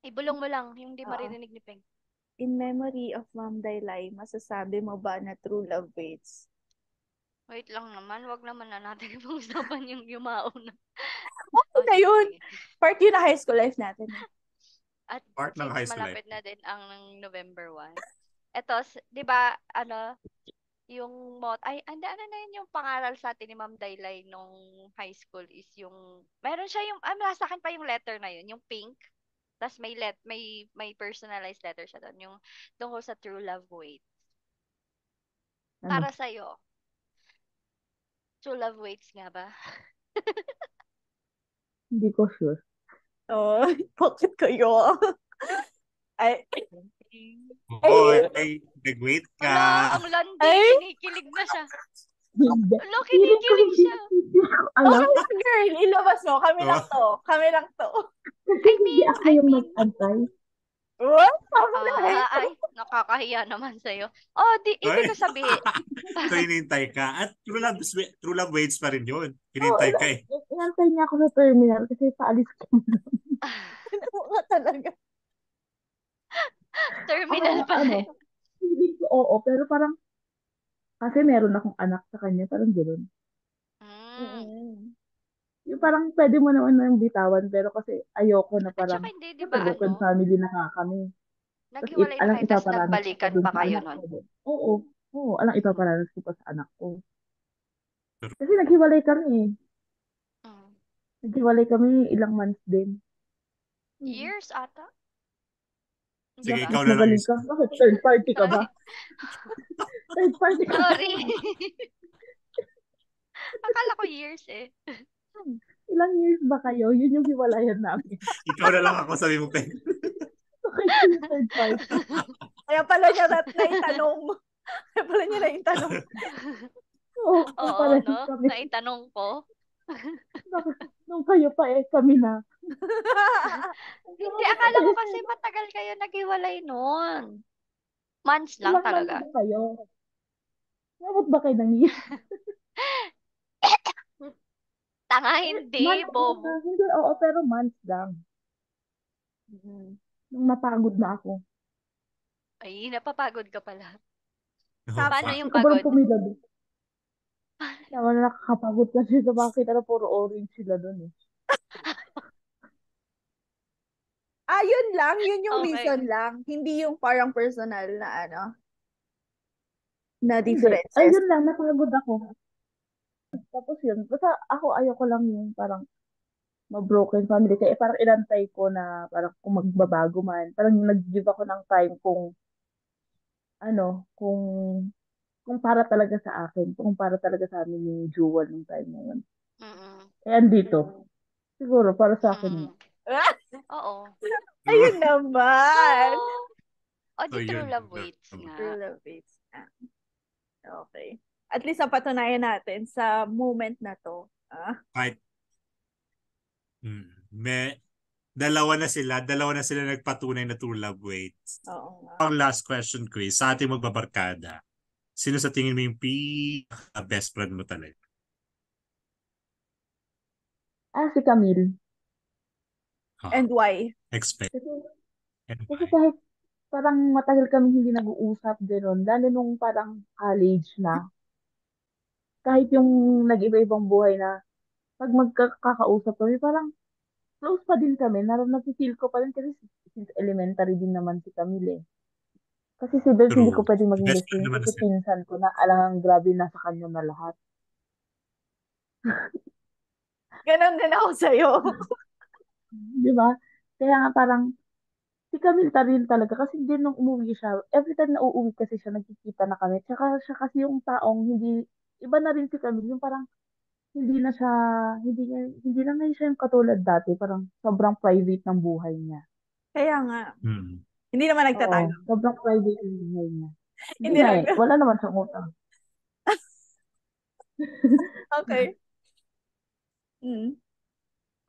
[SPEAKER 4] Ibulong mo lang yung di
[SPEAKER 5] Oo.
[SPEAKER 4] maririnig ni Peng.
[SPEAKER 5] In memory of Ma'am Daylay, masasabi mo ba na true love waits?
[SPEAKER 4] Wait lang naman. Wag naman na natin pag-usapan yung yumao na.
[SPEAKER 5] Okay na yun. Part yun na high school life natin.
[SPEAKER 4] At
[SPEAKER 6] Part ng high
[SPEAKER 4] since
[SPEAKER 6] school
[SPEAKER 4] malapit na din ang November 1. Eto, di ba, yung ano na yun yung pangaral sa atin ni Ma'am Daylay nung high school is yung, meron siya yung, sa akin pa yung letter na yun, yung pink. Tapos may personalized letter siya doon, yung tungkol sa true love waits. Para sa'yo, true love waits nga ba?
[SPEAKER 7] Hindi ko sure.
[SPEAKER 5] Oh, bakit kayo? Ay.
[SPEAKER 6] Ay, nag-wait ka.
[SPEAKER 4] Wala, ang landi, kinikilig na siya.
[SPEAKER 7] Hindi.
[SPEAKER 4] Wala, kinikilig siya.
[SPEAKER 7] Alam.
[SPEAKER 5] Girl, ilabas mo. Kami lang to.
[SPEAKER 7] I mean, mag-antay.
[SPEAKER 5] What?
[SPEAKER 4] Ay, nakakahiya naman sa'yo. Oh, ibig ko sabihin.
[SPEAKER 6] So, hinintay ka. At true love waits pa rin yun. Hinintay ka eh.
[SPEAKER 7] Inantay niya ako sa terminal kasi paalis ko.
[SPEAKER 5] Talaga.
[SPEAKER 4] Terminal pa eh.
[SPEAKER 7] Hindi ko, oo, pero parang kasi meron akong anak sa kanya, parang gano'n. Yung parang pwede mo naman nang bitawan, pero kasi ayoko na parang,
[SPEAKER 4] at hindi, di ba,
[SPEAKER 7] broken family na kami.
[SPEAKER 4] naghiwalay na kayo, tapos nagbalikan pa kayo nun?
[SPEAKER 7] Oo, alang ipaparanas ko pa sa anak ko. Kasi naghiwalay kami. Naghiwalay kami ilang months din.
[SPEAKER 4] Years ata?
[SPEAKER 6] Sige, ikaw na lang.
[SPEAKER 7] Bakit third party ka ba? Third party ka.
[SPEAKER 4] Sorry. Akala ko years eh.
[SPEAKER 7] Ilang years ba kayo? Yun yung hiwalayan namin.
[SPEAKER 6] Ikaw na lang ako, sabi mo, Pen.
[SPEAKER 7] Third party.
[SPEAKER 5] Kaya pala niya naitanong.
[SPEAKER 7] Oo,
[SPEAKER 4] no? Naitanong ko.
[SPEAKER 7] Nung kayo pa kami na.
[SPEAKER 4] Hindi, akala ko kasi matagal kayo naghiwalay noon. Months lang
[SPEAKER 7] Ilang
[SPEAKER 4] talaga.
[SPEAKER 7] months ba kayo? Nabot ba kayo ng year?
[SPEAKER 4] Tanga, hindi, bobo.
[SPEAKER 7] Hindi, oo, pero months lang. Nung napagod na ako.
[SPEAKER 4] Ay, napapagod ka pala.
[SPEAKER 5] Paano
[SPEAKER 4] yung pagod?
[SPEAKER 7] Naman nakakapagod kasi sa makita na puro orange sila doon eh.
[SPEAKER 5] Yun lang. Yun yung
[SPEAKER 4] Okay.
[SPEAKER 5] reason lang. Hindi yung parang personal na na differences.
[SPEAKER 7] Ayun lang, napagod ako. Tapos yun, basta ako ayoko lang yung parang ma-broken family. Kaya parang inantay ko na parang kung magbabago man. Parang nag-give ako ng time kung kung para talaga sa akin, kung para talaga sa amin yung jewel ng time na yun. Eh, andito. Siguro, para sa akin.
[SPEAKER 4] Oo.
[SPEAKER 5] Ayun naman.
[SPEAKER 4] Di true love waits nga.
[SPEAKER 5] True love waits. Okay. At least napatunayan natin sa moment na to.
[SPEAKER 6] Kahit dalawa na sila nagpatunay na true love waits.
[SPEAKER 5] Oo nga.
[SPEAKER 6] Ang last question quiz sa ating magbabarkada. Sino sa tingin mo yung best friend mo talaga?
[SPEAKER 7] Si Camille.
[SPEAKER 5] And why?
[SPEAKER 6] Expect.
[SPEAKER 7] Kasi kahit parang matagal kami hindi nag-uusap gano'n, lalo nung parang college na. Kahit yung nag-iba-ibang buhay na, pag magkakausap kami, parang close pa din kami. Nafe-feel ko pa rin kasi since elementary din naman si Camille eh. Kasi si Beth, hindi ko pwedeng maging best friend kasi pinsan ko na alang grabe nasa kanya na lahat.
[SPEAKER 5] Ganon din ako sa'yo.
[SPEAKER 7] Di ba? Kaya nga parang si Camille rin talaga kasi din nung umuwi siya, every time na uuwi kasi siya, nagkikita na kami. Tsaka siya kasi yung taong hindi, iba na rin si Camille, yung parang hindi na ngayon siya yung katulad dati, parang sobrang private ng buhay niya.
[SPEAKER 5] Kaya nga. Hindi naman nagtatago.
[SPEAKER 7] Oo, sobrang private ng buhay niya.
[SPEAKER 5] Hindi
[SPEAKER 7] na wala naman siyang utang.
[SPEAKER 5] Okay.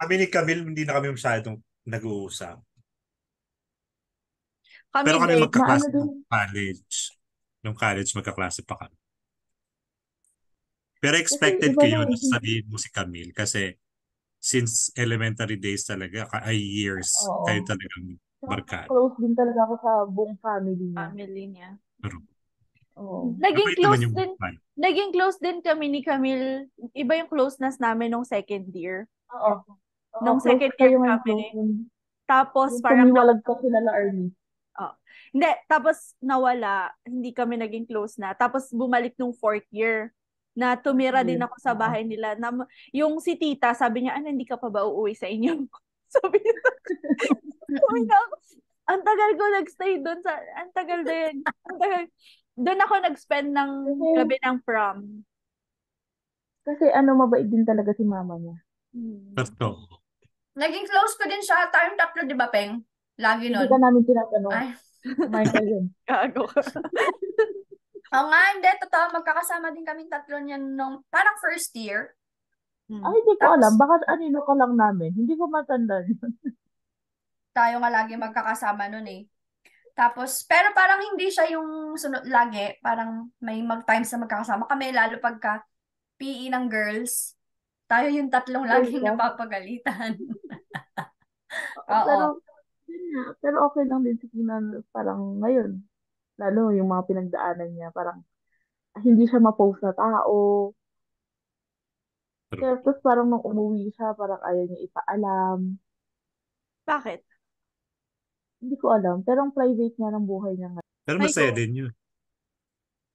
[SPEAKER 6] Kami ni Camille, hindi na kami masyadong nag-uusap.
[SPEAKER 5] Pero
[SPEAKER 6] kami magkaklase ng college. Nung college, magkaklase pa kami. Pero expected ko yun, sabihin mo si Camille. Kasi since elementary days talaga, years, kayo talagang barkada.
[SPEAKER 7] Close din talaga ako sa buong family niya.
[SPEAKER 5] Naging close din kami ni Camille. Iba yung closeness namin nung second year.
[SPEAKER 7] Oo.
[SPEAKER 5] nung
[SPEAKER 7] close
[SPEAKER 5] second year
[SPEAKER 7] kayo ngayon,
[SPEAKER 5] kami.
[SPEAKER 7] close.
[SPEAKER 5] Tapos
[SPEAKER 7] Yung
[SPEAKER 5] parang
[SPEAKER 7] tumiwalag ka sila la Ernie.
[SPEAKER 5] hindi, tapos nawala, hindi kami naging close na. Tapos bumalik nung fourth year na tumira din ako sa bahay nila. Yung si tita, sabi niya, hindi ka pa ba uuwi sa inyo? Sabi niya, ang tagal ko nagstay doon ang tagal din. Ang tagal. Doon ako nag-spend ng gabi ng prom.
[SPEAKER 7] Kasi mabait din talaga si mama niya.
[SPEAKER 6] Totoo.
[SPEAKER 8] Naging close ko din siya. Tayong tatlo, di ba, Peng? Lagi nun.
[SPEAKER 7] Hindi ka namin tinatanong.
[SPEAKER 8] Ay.
[SPEAKER 7] Kumain ka yun.
[SPEAKER 5] Gago ka.
[SPEAKER 8] Oo nga, hindi. Totoo, magkakasama din kaming tatlo niyan nung parang first year.
[SPEAKER 7] Ay, hindi ko alam. Baka anino ka lang namin. Hindi ko matanda.
[SPEAKER 8] Tayo nga lagi magkakasama nun eh. Tapos, pero parang hindi siya yung sunod lagi. Parang may mag-times na magkakasama kami, lalo pagka PE ng girls. Tayo yung tatlong laging napapagalitan. Oo.
[SPEAKER 7] Pero okay lang din si Kinan parang ngayon. Lalo yung mga pinagdaanan niya, parang hindi siya ma-post na tao. Tapos parang nung umuwi siya, parang ayaw niya ipaalam.
[SPEAKER 5] Bakit?
[SPEAKER 7] Hindi ko alam. Pero ang private niya ng buhay niya ngayon.
[SPEAKER 6] Pero masaya din yun.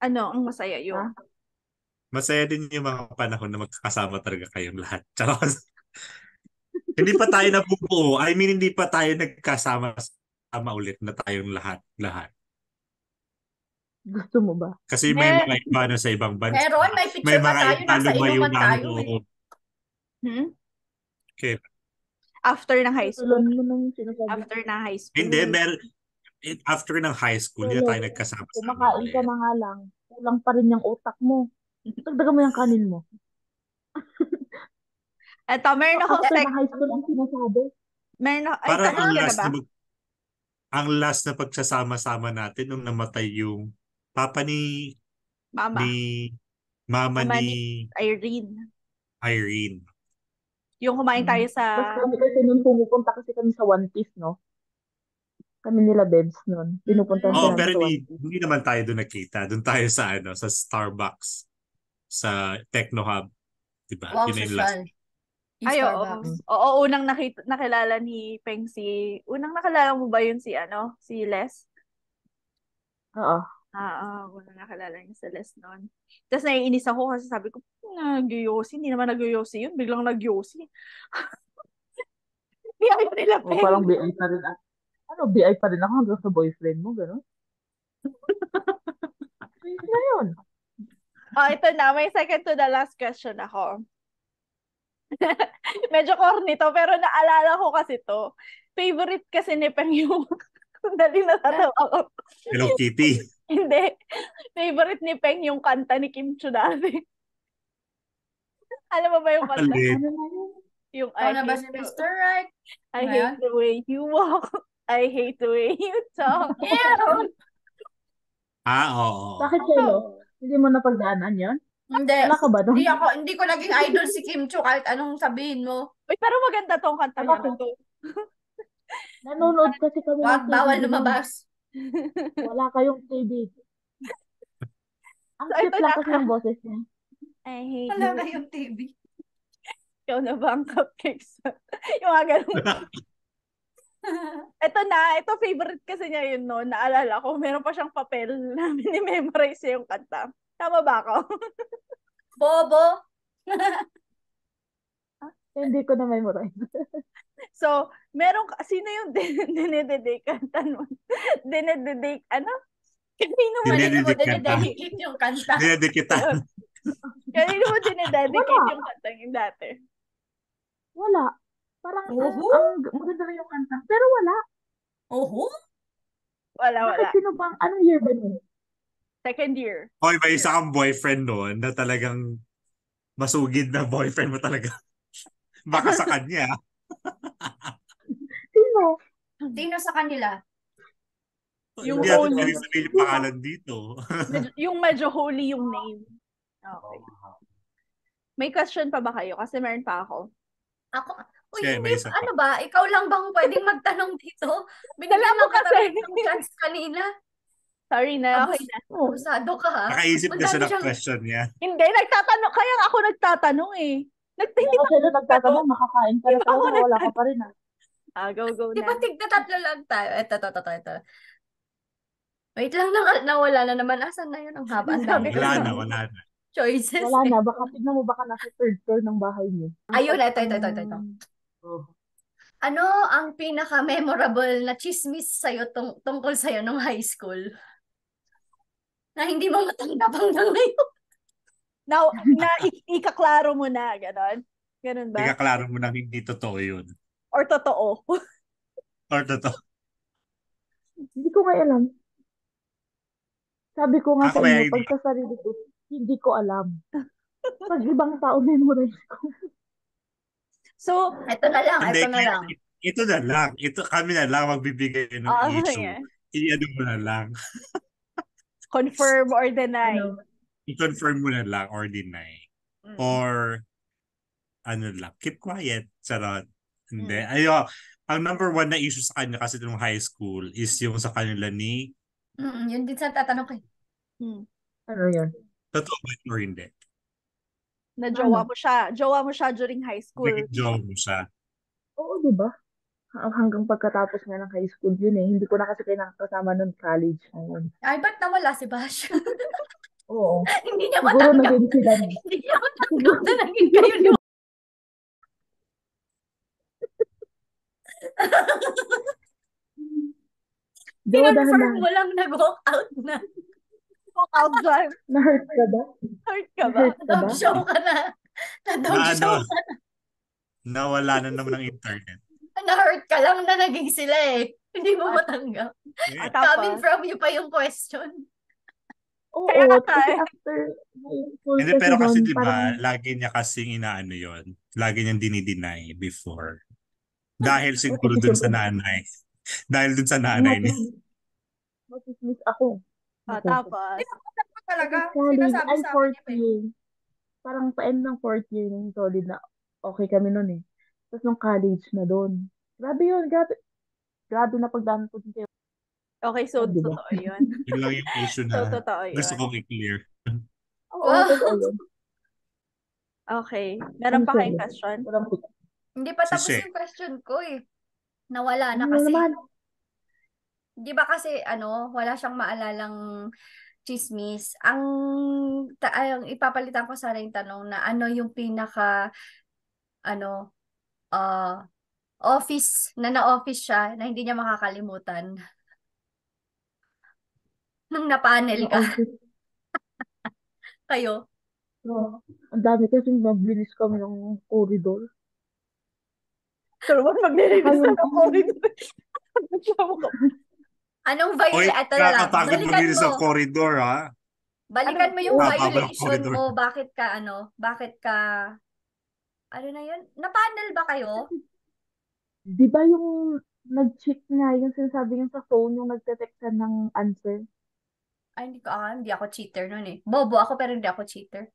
[SPEAKER 5] Ano ang masaya yun?
[SPEAKER 6] Masaya din yung mga panahon na magkakasama talaga kayong lahat. Charot. Hindi pa tayo nabubuo. I mean, hindi pa tayo nagkasama ulit na tayong lahat.
[SPEAKER 7] Gusto mo ba?
[SPEAKER 6] Kasi may mga iba na sa ibang bansa.
[SPEAKER 8] Meron, may picture pa tayo. Nasa inuman tayo eh.
[SPEAKER 6] Okay.
[SPEAKER 5] After ng high school.
[SPEAKER 7] After
[SPEAKER 5] ng high school.
[SPEAKER 6] Hindi, after ng high school, hindi tayo nagkasama.
[SPEAKER 7] Kumakain ka na nga lang. Kulang pa rin yung utak mo. Dagdagan mo yung kanin mo.
[SPEAKER 5] Eto, meron akong
[SPEAKER 7] after ng high school ang sinasabi.
[SPEAKER 6] Parang ang last na pagsasama-sama natin nung namatay yung papa ni mama ni Irene.
[SPEAKER 5] Yung kumain tayo sa...
[SPEAKER 7] Mas kami kasi nung pumupunta kasi kami sa One Piece, no? Kami nila Bebs nun. Pinupunta
[SPEAKER 6] pero hindi naman tayo doon nakita. Doon tayo sa sa Starbucks. Sa Techno Hub. Diba?
[SPEAKER 8] Wow,
[SPEAKER 6] yun yung
[SPEAKER 8] social.
[SPEAKER 5] Ay, oo, unang nakilala ni Peng unang nakilala mo ba yun si Les?
[SPEAKER 7] Oo.
[SPEAKER 5] Unang nakilala niya si Les noon. Tapos naiinis ako kasi sabi ko, nag-yosi, hindi naman nag-yosi yun, biglang nag-yosi. BI pa nila, Peng.
[SPEAKER 7] Parang BI pa rin ako. BI pa rin ako hanggang sa boyfriend mo, gano'n? Na yun.
[SPEAKER 5] Ito na, may second to the last question ako. Medyo corny to, pero naalala ko kasi to. Favorite kasi ni Peng yung dali natatawa ko.
[SPEAKER 6] Hello Kitty.
[SPEAKER 5] Hindi. Favorite ni Peng yung kanta ni Kim Chu dati. Alam mo ba yung kanta? Yung
[SPEAKER 8] na ba si Mr. Right?
[SPEAKER 5] I hate the way you walk. I hate the way you talk.
[SPEAKER 6] Oo.
[SPEAKER 7] Bakit Chelo? Hindi mo napagdaanan yun?
[SPEAKER 8] Hindi.
[SPEAKER 7] Wala ka ba doon?
[SPEAKER 8] Hindi ko naging idol si Kim Chu kahit anong sabihin mo.
[SPEAKER 5] Uy, pero maganda tong kanta niya na to.
[SPEAKER 7] Nanonood kasi kami ng TV.
[SPEAKER 8] Bawal lumabas.
[SPEAKER 7] Wala kayong TV. Ang cute lang kasi yung boses niya.
[SPEAKER 5] I hate
[SPEAKER 8] Wala kayong TV.
[SPEAKER 5] Ikaw na ba ang cupcakes? Yung mga ganun. Ito favorite kasi niya yun, no? Naalala ko, meron pa siyang papel na minimemorize niya yung kanta. Tama ba ako?
[SPEAKER 8] Bobo!
[SPEAKER 7] Hindi ko na memorize.
[SPEAKER 8] So,
[SPEAKER 5] sino yung dinededicate kanta nun? Dinededicate, Kanino mo
[SPEAKER 8] dinededicate yung kanta?
[SPEAKER 6] Dinedikitan.
[SPEAKER 5] Kanino mo dinededicate yung kanta yung dati?
[SPEAKER 7] Wala. Parang, ang maganda na yung kanta. Pero wala.
[SPEAKER 5] Wala.
[SPEAKER 7] Sino bang, anong year ba nun?
[SPEAKER 5] Second year.
[SPEAKER 6] May isa kang boyfriend noon na talagang masugid na boyfriend mo talaga. Baka sa kanya.
[SPEAKER 7] Sino
[SPEAKER 8] sa kanila?
[SPEAKER 5] Yung
[SPEAKER 6] hindi
[SPEAKER 5] holy.
[SPEAKER 6] natin sabihin yung pangalan dito.
[SPEAKER 5] Yung medyo holy yung name. Okay. May question pa ba kayo? Kasi meron pa ako.
[SPEAKER 8] Uy, hindi, ano ba? Ikaw lang bang pwedeng magtanong dito?
[SPEAKER 5] Binala mo kasi.
[SPEAKER 8] Ng chance kanina.
[SPEAKER 5] Sorry na, okay na.
[SPEAKER 8] Abusado ka ha?
[SPEAKER 6] Nakaisip na siya ng question niya.
[SPEAKER 5] Hindi, nagtatanong. Kaya ako nagtatanong eh. Hindi
[SPEAKER 7] Kaya
[SPEAKER 5] pa
[SPEAKER 7] kasi doon nagtatanong, makakain ka
[SPEAKER 5] hindi
[SPEAKER 7] na
[SPEAKER 5] pa ako
[SPEAKER 7] talaga, wala ka pa rin
[SPEAKER 5] go
[SPEAKER 8] Di
[SPEAKER 5] na.
[SPEAKER 8] ba tigta-tatlo lang tayo? Ito. Wait lang, nawala na naman. Asan na yun? Ang haba, ang dami
[SPEAKER 5] Sabi ko
[SPEAKER 8] ko
[SPEAKER 6] Wala
[SPEAKER 5] na.
[SPEAKER 6] na,
[SPEAKER 8] ng
[SPEAKER 6] wala na.
[SPEAKER 8] choices
[SPEAKER 7] Wala
[SPEAKER 8] eh.
[SPEAKER 7] na, baka tignan mo, baka nasa third floor ng bahay niyo.
[SPEAKER 8] Ayun, ito.
[SPEAKER 7] Oh.
[SPEAKER 8] Ano ang pinaka-memorable na chismis sa'yo tungkol sa'yo nung high school? Na hindi mo matanggap hanggang ngayon.
[SPEAKER 5] Now, ikaklaro mo na, ganon. Ganon ba?
[SPEAKER 6] Ikaklaro mo na hindi totoo yun.
[SPEAKER 5] Or totoo?
[SPEAKER 6] Or totoo.
[SPEAKER 7] Hindi ko nga alam. Sabi ko nga
[SPEAKER 6] Ako
[SPEAKER 7] sa
[SPEAKER 6] may
[SPEAKER 7] inyo,
[SPEAKER 6] idea.
[SPEAKER 7] pag sa sarili ko, hindi ko alam. Pag ibang tao, memorize ko.
[SPEAKER 5] So,
[SPEAKER 8] Ito na lang.
[SPEAKER 6] Ito na lang. Kami na lang magbibigay ng issue.
[SPEAKER 5] yeah.
[SPEAKER 6] I-ano mo na lang.
[SPEAKER 5] Confirm or deny.
[SPEAKER 6] I-confirm mo na lang or deny. Or ano lang, keep quiet. Charot. Hindi. Ang number one na issue sa kanya kasi nung high school is yung sa kanila ni...
[SPEAKER 8] Yun din sa tatanong ko.
[SPEAKER 7] Ano yun?
[SPEAKER 6] Totoo ba or hindi?
[SPEAKER 5] Na jowa mo siya. Jowa mo siya during high school.
[SPEAKER 6] Jowa mo siya.
[SPEAKER 7] Oo, di ba? Hanggang pagkatapos nga ng high school yun eh. Hindi ko na kasi kayo nakakasama nun college.
[SPEAKER 8] Ay, ba't nawala si Bash?
[SPEAKER 7] Oo.
[SPEAKER 8] Hindi niya
[SPEAKER 7] Siguro
[SPEAKER 8] matanggap.
[SPEAKER 7] naging sila.
[SPEAKER 8] Hindi niya matanggap na naging kayo ni Kinonfirm mo lang nag-walk out na.
[SPEAKER 5] Walk out dyan.
[SPEAKER 7] Na-hurt ka ba?
[SPEAKER 5] Hurt ka ba?
[SPEAKER 8] Na-dog show ka na. Na-dog show ka na.
[SPEAKER 6] Nawala na naman ng internet.
[SPEAKER 8] Na-hurt ka lang na naging sila eh. Hindi mo matanggap. Coming from you pa yung question.
[SPEAKER 7] Oo,
[SPEAKER 5] kasi
[SPEAKER 7] after school
[SPEAKER 6] Hindi, pero kasi
[SPEAKER 7] nun,
[SPEAKER 6] diba,
[SPEAKER 7] parang...
[SPEAKER 6] lagi niya kasing inaano yun. Lagi niyang dinideny before. Dahil siguro dun sa nanay. Dahil dun sa nanay niya.
[SPEAKER 7] Masismis ako.
[SPEAKER 5] Tapos?
[SPEAKER 8] Talaga,
[SPEAKER 7] college,
[SPEAKER 8] sinasabi
[SPEAKER 7] ay
[SPEAKER 8] sa
[SPEAKER 7] fourth
[SPEAKER 8] akin
[SPEAKER 7] year. Parang pa-end ng fourth year ng solid na okay kami nun eh. Tapos nung college na doon. Grabe yun, grabe na pagdaan ko din kayo.
[SPEAKER 5] Okay, so
[SPEAKER 7] diba?
[SPEAKER 5] totoo yun.
[SPEAKER 6] Yun lang yung issue na
[SPEAKER 5] So, totoo yun.
[SPEAKER 6] gusto kong i-clear.
[SPEAKER 7] Oo, totoo yun.
[SPEAKER 5] Okay. Meron pa kayong question?
[SPEAKER 8] Hindi pa tapos yung question ko eh. Nawala na kasi. Di ba kasi wala siyang maalalang chismis. Ang ipapalitan ko sana yung tanong na ano yung pinaka office na-office siya na hindi niya makakalimutan. Nung na-panel ka. Kayo?
[SPEAKER 7] Ang dami kasi maglinis kami ng corridor.
[SPEAKER 5] Pero ba't maglinis na ng corridor?
[SPEAKER 8] Anong violation?
[SPEAKER 6] Nakakapagod maglinis ng corridor, ha?
[SPEAKER 8] Balikan mo yung violation mo. Bakit ka, ano na yun? Na-panel ba kayo?
[SPEAKER 7] Di ba yung nag-check nga, yung sinasabi niya sa phone, yung nagte-textan ng answer?
[SPEAKER 8] Ay, hindi ako cheater nun eh. Bobo ako pero hindi ako cheater.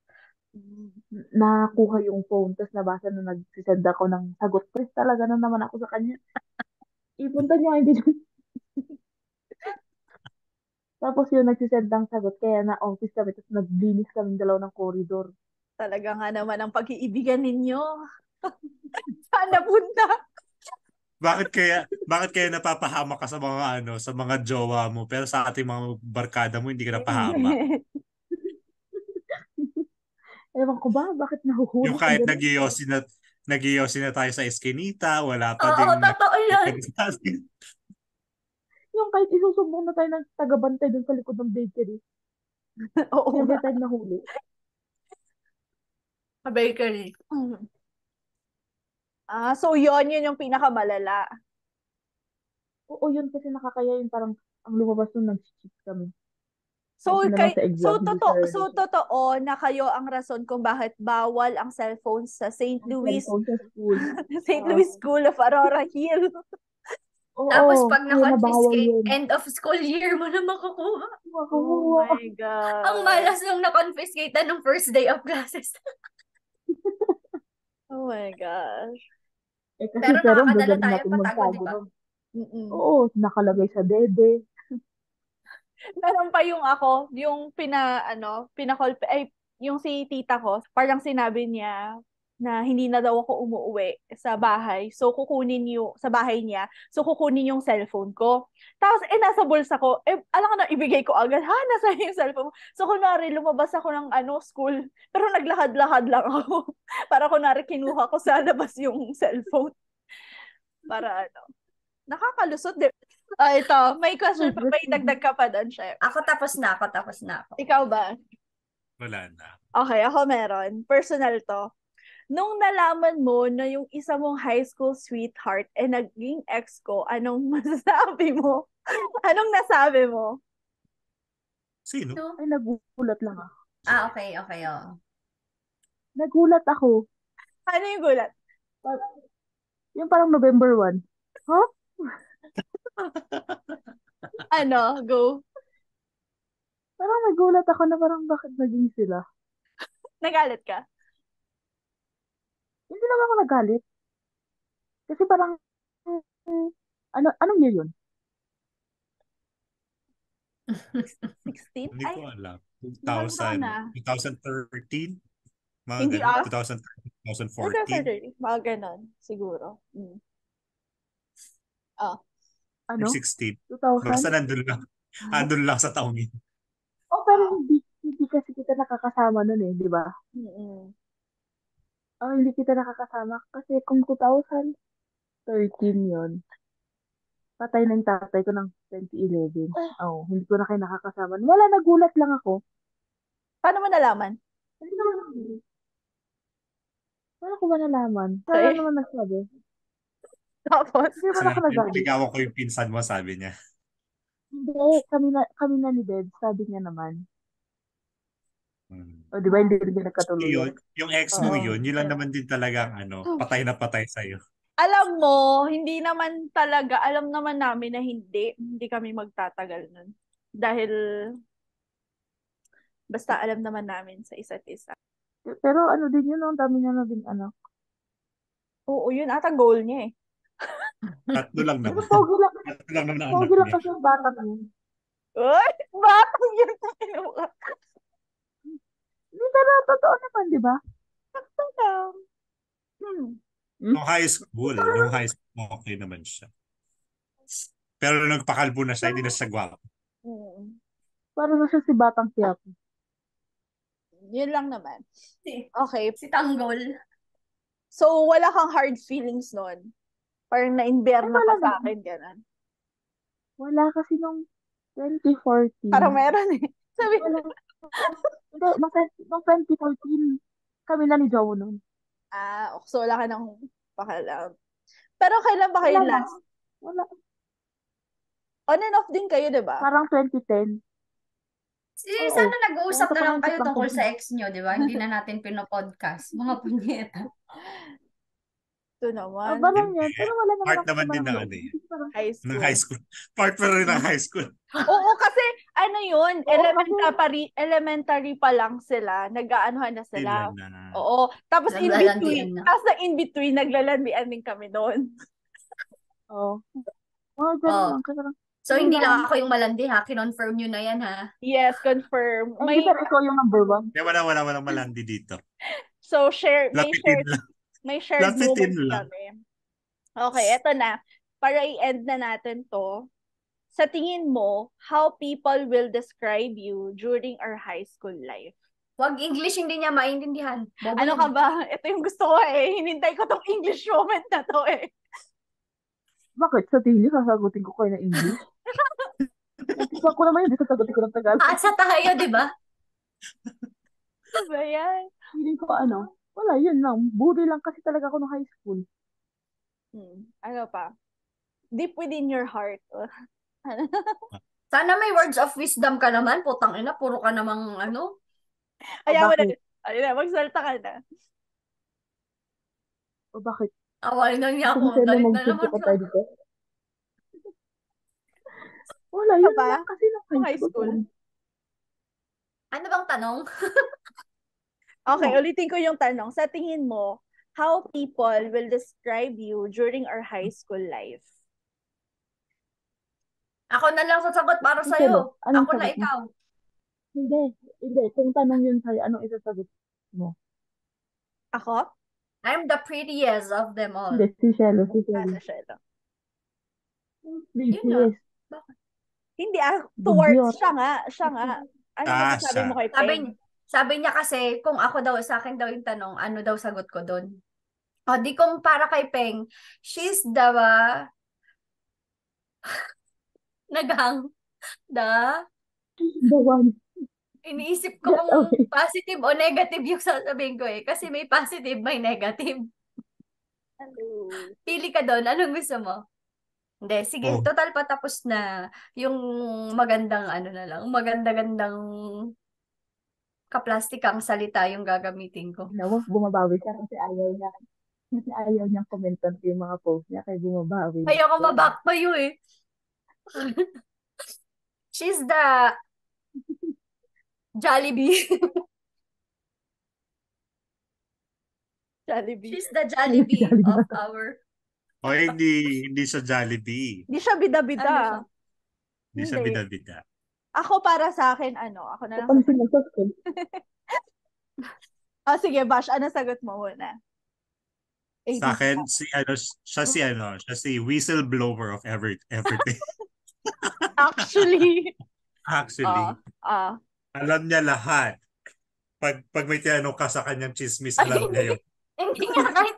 [SPEAKER 7] Nakakuha yung phone, tapos nabasa na nagsisend ako ng sagot. Press talaga na naman ako sa kanya. Ipunta niya, hindi dyan. Tapos yun, nagsisend ng sagot. Kaya na-office kami, tapos naglinis kami dalaw ng corridor.
[SPEAKER 5] Talaga nga naman ang pag-iibigan ninyo. Saan napunta?
[SPEAKER 6] Bakit kaya napapahama ka sa mga jowa mo, pero sa ating mga barkada mo hindi ka napahama?
[SPEAKER 7] Ewan ko ba? Bakit nahuhuli?
[SPEAKER 6] Yung kahit nag-iossi na tayo sa eskinita, wala pa
[SPEAKER 8] din. Oo, totoo yan.
[SPEAKER 7] Yung kahit isusumbong na tayo ng tagabantay dun sa likod ng bakery.
[SPEAKER 5] Oo.
[SPEAKER 7] Every time nahuli.
[SPEAKER 8] Sa bakery.
[SPEAKER 5] So yun yung pinakamalala.
[SPEAKER 7] Oo, yun kasi nakakaya yung parang ang lumabas nun nag-cheat kami.
[SPEAKER 5] So totoo na kayo ang rason kung bakit bawal ang cellphone sa St. Louis St. Louis School of Aurora Hill.
[SPEAKER 8] Tapos pag na-confiscate, end of school year mo na makukuha.
[SPEAKER 5] Oh my God.
[SPEAKER 8] Ang malas nung na-confiscate nung first day of classes.
[SPEAKER 5] Oh my gosh.
[SPEAKER 8] Pero nakakadala tayo patago, di ba?
[SPEAKER 7] Oo, nakalagay sa dede.
[SPEAKER 5] Meron pa yung yung yung si tita ko, parang sinabi niya, na hindi na daw ako umuwi sa bahay. So, sa bahay niya. So, kukunin yung cellphone ko. Tapos, nasa bulsa ko. Alam ko na, ibigay ko agad. Ha, nasa yung cellphone mo. So, kunwari, lumabas ako ng school. Pero naglakad-lakad lang ako. Para kunwari, kinuha ko sa labas yung cellphone. Para nakakalusot. Ito, may question pa. May dagdag ka pa doon, Chef.
[SPEAKER 8] Ako tapos na ako.
[SPEAKER 5] Ikaw ba?
[SPEAKER 6] Wala na.
[SPEAKER 5] Okay, ako meron. Personal to. Nung nalaman mo na yung isa mong high school sweetheart naging ex ko, anong masasabi mo? Anong nasabi mo?
[SPEAKER 6] Sino?
[SPEAKER 7] Ay, nagulat lang ako.
[SPEAKER 8] Okay, oh.
[SPEAKER 7] Nagulat ako.
[SPEAKER 5] Ano yung gulat?
[SPEAKER 7] Yung parang November 1. Huh?
[SPEAKER 5] Go.
[SPEAKER 7] Parang nagulat ako na parang bakit naging sila.
[SPEAKER 5] Nagalit ka?
[SPEAKER 7] Hindi naman ako nagalit. Kasi parang, anong year yun?
[SPEAKER 5] 16?
[SPEAKER 6] Hindi ko alam.
[SPEAKER 5] Ilang taon na?
[SPEAKER 6] 2013? Mga
[SPEAKER 5] Hindi
[SPEAKER 6] ganun. 2014?
[SPEAKER 5] 2013. Mga ganon, siguro.
[SPEAKER 7] Ano?
[SPEAKER 6] 16.
[SPEAKER 7] 2000?
[SPEAKER 6] Basta nandun lang. Andun lang sa taong yun.
[SPEAKER 7] Pero hindi kasi kita nakakasama nun di ba? Hindi kita nakakasama kasi kung 2013 yun, patay na yung tatay ko ng 2011. Hindi ko na kayo nakakasama. Wala, nagulat lang ako.
[SPEAKER 5] Paano mo nalaman?
[SPEAKER 7] Hindi naman ako. Wala ko ba nalaman? Wala naman nagsabi.
[SPEAKER 5] Tapos?
[SPEAKER 7] Hindi naman ako nagalit.
[SPEAKER 6] Ligawan ko yung pinsan mo, sabi niya.
[SPEAKER 7] Hindi, kami na ni Deb, sabi niya naman. Di ba, hindi rin nagkatuloy.
[SPEAKER 6] Yung ex mo yun lang naman din talagang patay na patay sa'yo.
[SPEAKER 5] Alam mo, hindi naman talaga, alam naman namin na hindi kami magtatagal nun. Dahil, basta alam naman namin sa isa't isa.
[SPEAKER 7] Pero din yun, ang dami niya na din anak.
[SPEAKER 5] Oo, yun ata goal niya eh.
[SPEAKER 6] Tatlo lang naman.
[SPEAKER 7] Pogi lang.
[SPEAKER 6] Tatlo lang naman
[SPEAKER 7] Pogi lang kasi yung bata niya.
[SPEAKER 5] Uy, batang yun tayo.
[SPEAKER 7] Hindi, pero totoo naman, di ba?
[SPEAKER 6] Nung high school, okay naman siya. Pero nung nagpakalbo na siya, hindi na siya gwapo.
[SPEAKER 7] Parang na siya si Batang Quiapo.
[SPEAKER 5] Yun lang naman. Okay.
[SPEAKER 8] Si Tanggol.
[SPEAKER 5] So, wala kang hard feelings nun? Parang na-inberna pa sa akin, gano'n.
[SPEAKER 7] Wala kasi nung 2014.
[SPEAKER 5] Parang meron eh. Sabi
[SPEAKER 7] Hindi, nung 2014, kami na ni Joe nun.
[SPEAKER 5] So wala ka nang pakalam. Pero kailan ba kayo last?
[SPEAKER 7] Wala.
[SPEAKER 5] On and off din kayo, di ba?
[SPEAKER 7] Parang 2010.
[SPEAKER 8] Sana nag-uusap na lang kayo tungkol sa ex nyo, di ba? Hindi na natin pinopodcast. Mga punyeta.
[SPEAKER 5] Ito naman.
[SPEAKER 7] Parang yan. Pero wala naman.
[SPEAKER 6] Part naman din ng high school. Part pa rin ng high school.
[SPEAKER 5] Oo, kasi yun, elementary pa lang sila. Nag-aanuhan na sila. Oo. Tapos in between, naglalandian din kami noon.
[SPEAKER 7] Oo. Ganun lang.
[SPEAKER 8] So, hindi lang ako yung malandi ha. Kinonfirm nyo na yan ha.
[SPEAKER 5] Yes, confirm.
[SPEAKER 7] Hindi pero ikaw yung number 1.
[SPEAKER 6] Walang malandi dito.
[SPEAKER 5] So, may shared moments kami. Okay, eto na. Para i-end na natin to. Sa tingin mo, how people will describe you during our high school life?
[SPEAKER 8] Wag English, hindi niya maintindihan.
[SPEAKER 5] Ano ka ba? Ito yung gusto ko eh. Hinintay ko tong English moment na to eh.
[SPEAKER 7] Bakit? Sa tingin niyo, sasagutin ko kayo ng English? Nagtisa ko naman yun, sasagutin ko ng Tagalog.
[SPEAKER 8] Sa tayo, di ba?
[SPEAKER 5] Ano ba yan?
[SPEAKER 7] Feeling ko wala, yun lang. Buri lang kasi talaga ako ng high school.
[SPEAKER 5] Ano pa? Deep within your heart.
[SPEAKER 8] Sana may words of wisdom ka naman. Putang ina, puro ka namang
[SPEAKER 5] Ayaw mo na. Ayun na, magsalta ka na.
[SPEAKER 7] O bakit?
[SPEAKER 8] Awal na niya ako. Galit na naman
[SPEAKER 7] ka. Wala, yun lang kasi ng
[SPEAKER 5] high school.
[SPEAKER 8] Ano bang tanong?
[SPEAKER 5] Okay, ulitin ko yung tanong. Sa tingin mo, how people will describe you during our high school life?
[SPEAKER 8] Ako na lang sasagot para sa'yo. Ako na ikaw.
[SPEAKER 7] Hindi. Kung tanong yun sa'yo, anong isasagot mo?
[SPEAKER 5] Ako?
[SPEAKER 8] I'm the prettiest of them all.
[SPEAKER 7] Hindi, si Shelo, si
[SPEAKER 5] Ah,
[SPEAKER 7] Shelo.
[SPEAKER 5] sa Shelo.
[SPEAKER 8] Yun nga.
[SPEAKER 7] Prettiest.
[SPEAKER 8] Bakit?
[SPEAKER 5] Hindi, towards
[SPEAKER 7] Dugyot.
[SPEAKER 5] siya nga. Ano masasabi
[SPEAKER 6] siya.
[SPEAKER 5] mo kay
[SPEAKER 8] Sabi,
[SPEAKER 5] Peng?
[SPEAKER 8] sabi niya kasi, kung ako daw, sa akin daw yung tanong, ano daw sagot ko doon? O, di kung para kay Peng, she's the, naghang, the,
[SPEAKER 7] The one.
[SPEAKER 8] iniisip ko kung
[SPEAKER 7] Okay.
[SPEAKER 8] positive o negative yung sasabihin ko eh. Kasi may positive, may negative.
[SPEAKER 5] Hello.
[SPEAKER 8] Pili ka doon, anong gusto mo? Hindi, sige,
[SPEAKER 6] Oh.
[SPEAKER 8] total patapos na yung magandang ano na lang, maganda-gandang kaplastikang salita yung gagamitin ko.
[SPEAKER 7] Nawa, bumabawi siya kasi ayaw niya. Kasi ayaw niyang komentan yung mga post niya kaya bumabawi.
[SPEAKER 8] Ayoko mabak pa yun eh. She's the Jollibee.
[SPEAKER 5] Jollibee.
[SPEAKER 8] She's the Jollibee of our...
[SPEAKER 6] O hindi siya Jollibee.
[SPEAKER 5] Hindi siya bida-bida.
[SPEAKER 8] Ano siya?
[SPEAKER 6] Hindi siya
[SPEAKER 5] Hindi.
[SPEAKER 6] bida-bida.
[SPEAKER 5] Ako para sa akin, ako na lang.
[SPEAKER 7] Napansin mo sa school.
[SPEAKER 5] Sige, Bash, ano sagot mo muna?
[SPEAKER 6] Sa akin, siya si whistleblower of everything.
[SPEAKER 5] Actually.
[SPEAKER 6] Actually, alam niya lahat. Pag may tinanong ka sa kanyang chismis, alam niya yun.
[SPEAKER 8] Hindi nga, kahit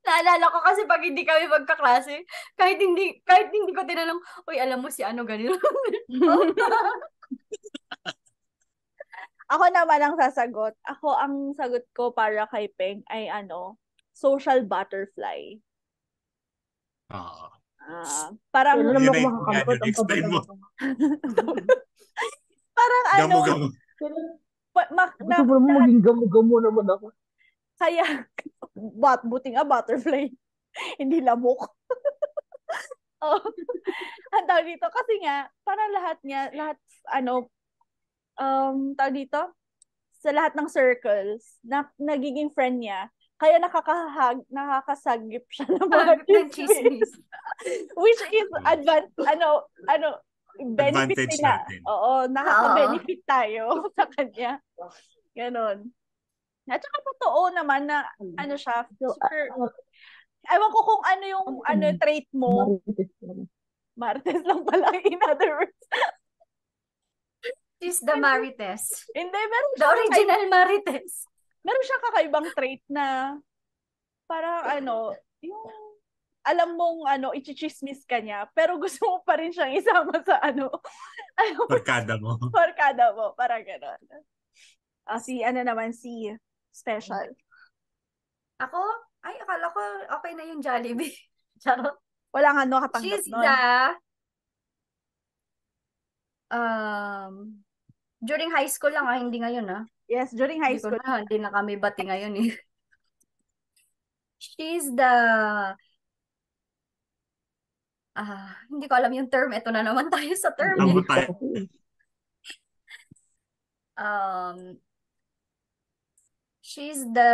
[SPEAKER 8] naalala ko kasi pag hindi kami magkaklase, kahit hindi ko tinanong, uy, alam mo si ano ganito.
[SPEAKER 5] Ako naman ang sasagot. Ang sagot ko para kay Peng ay social butterfly. Parang
[SPEAKER 7] Kailan naman ako
[SPEAKER 6] Yun
[SPEAKER 7] makakampot ang
[SPEAKER 6] explain mo.
[SPEAKER 5] parang
[SPEAKER 6] Gamo-gamo.
[SPEAKER 7] Gusto mo maging gamo-gamo naman ako.
[SPEAKER 5] Kaya, buti nga butterfly. Hindi lamok. Ang tawag dito, kasi nga, para lahat, tawag dito, sa lahat ng circles, nagiging friend niya, kaya nakakasagip siya ng mga chismis. Which is, benefit
[SPEAKER 6] Advantage
[SPEAKER 5] nila.
[SPEAKER 6] natin.
[SPEAKER 5] Oo, nakaka-benefit tayo sa kanya. Ganon. At saka totoo naman na, siya, super, ewan ko kung ano yung, trait mo. Marites lang pala, in other words.
[SPEAKER 8] She's the Marites.
[SPEAKER 5] Hindi, meron
[SPEAKER 8] The
[SPEAKER 5] siya.
[SPEAKER 8] original Marites.
[SPEAKER 5] Meron siyang kakaibang trait na, parang yung, alam mong, ichichismis ka niya, pero gusto mo pa rin siyang isama sa,
[SPEAKER 6] Barkada mo.
[SPEAKER 5] Barkada mo, parang gano'n. Si Special.
[SPEAKER 8] Ako? Ay, akala ko okay na yung Jollibee. Charot.
[SPEAKER 5] Wala nga nakatanggap
[SPEAKER 8] She's
[SPEAKER 5] nun.
[SPEAKER 8] During high school lang hindi ngayon
[SPEAKER 5] Yes, during high school.
[SPEAKER 8] Hindi na kami bati ngayon eh. She's the hindi ko alam yung term. Ito na naman tayo sa term eh. She's the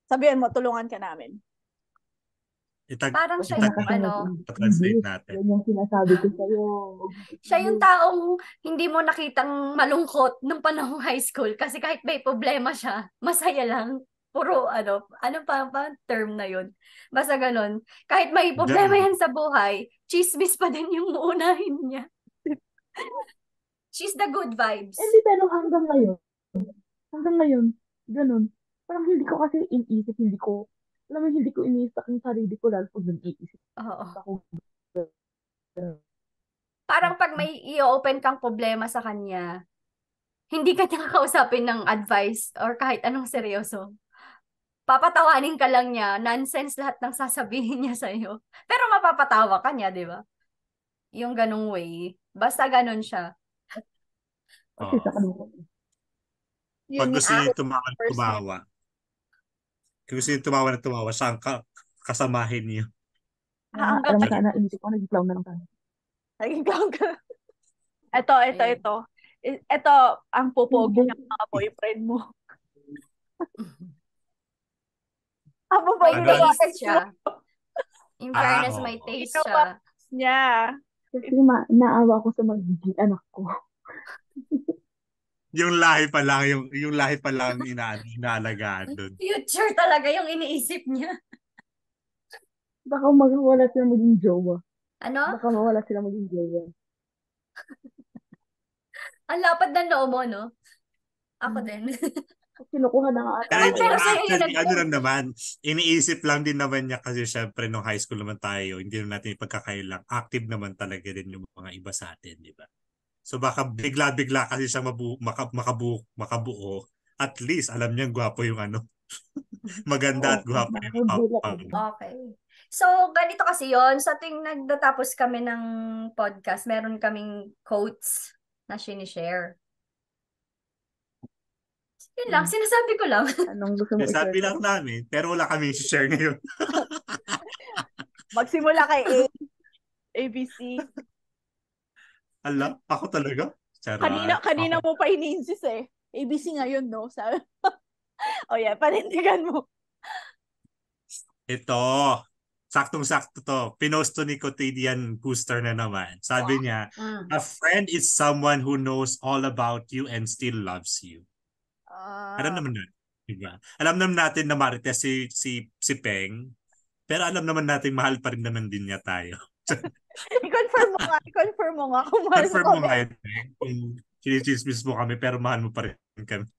[SPEAKER 5] sabihan mo, tulungan ka namin.
[SPEAKER 8] Parang siya yung
[SPEAKER 6] translate natin.
[SPEAKER 7] Yan yung sinasabi ko sa'yo.
[SPEAKER 8] Siya yung taong hindi mo nakitang malungkot nung panahong high school kasi kahit may problema siya, masaya lang. Puro ano pa term na yun. Basta ganun. Kahit may problema yan sa buhay, chismis pa din yung uunahin niya. She's the good vibes.
[SPEAKER 7] Hindi, pero hanggang ngayon, ganun. Parang hindi ko kasi iniisip, hindi ko iniisip ang sarili ko lalo pag nag-iisip.
[SPEAKER 8] Oo. Parang pag may i-open kang problema sa kanya, hindi ka niya kakausapin ng advice or kahit anong seryoso. Papatawanin ka lang niya, nonsense lahat ng sasabihin niya sa'yo. Pero mapapatawa ka niya, di ba? Yung ganung way. Basta ganun siya.
[SPEAKER 6] Pag gusto niya tumawa. Kung gusto niya tumawa, saan kasamahin niyo?
[SPEAKER 7] Alam mo sana, inisip ko, naging clown na lang tayo.
[SPEAKER 5] Naging clown ka. Ito. Ito, ang pupogi ng mga boyfriend mo.
[SPEAKER 8] May taste siya. In fairness, may taste siya.
[SPEAKER 5] Yeah.
[SPEAKER 7] Kasi naawa ko sa magiging anak ko.
[SPEAKER 6] Yung lahi pa lang, yung lahi pa lang inaalagaan doon.
[SPEAKER 8] Future talaga yung iniisip niya.
[SPEAKER 7] Baka magwala sila maging jowa.
[SPEAKER 8] Ano?
[SPEAKER 7] Baka mawala sila maging jowa.
[SPEAKER 8] Ang lapad ng noo mo, no? Ako din.
[SPEAKER 7] Kinukuha na nga ata.
[SPEAKER 8] Pero sa'yo yun
[SPEAKER 6] Actually, ano lang naman, iniisip lang din naman niya kasi syempre nung high school naman tayo, hindi naman natin ipagkakailang. Active naman talaga din yung mga iba sa atin, di ba? So baka bigla-bigla kasi siya makabuo. At least alam niya gwapo yung ano. Maganda at gwapo yung
[SPEAKER 8] Okay. So, ganito kasi yon. Sa tuwing nagtatapos kami ng podcast, meron kaming quotes na sinishare. Yun lang, sinasabi ko lang.
[SPEAKER 7] Anong gusto mo
[SPEAKER 6] i-share? Sabi lang namin, pero wala kami i-share ngayon.
[SPEAKER 5] Magsimula kay A. ABC.
[SPEAKER 6] Ala, ako talaga? Charot.
[SPEAKER 5] Kanina mo pa ini-insist eh. ABC ngayon, no? Sabi. Oh yeah, panindigan mo.
[SPEAKER 6] Ito, saktong-sakto to. Pinost to ni Quotidian Booster na naman. Sabi niya, a friend is someone who knows all about you and still loves you. Alam naman natin, diba? Alam naman natin na marites si Peng, pero alam naman natin mahal pa rin naman din niya tayo.
[SPEAKER 5] I-confirm mo nga kung mahal
[SPEAKER 6] Confirm mo nga yun. Kung chinichismis mo kami, pero mahal mo pa rin kami.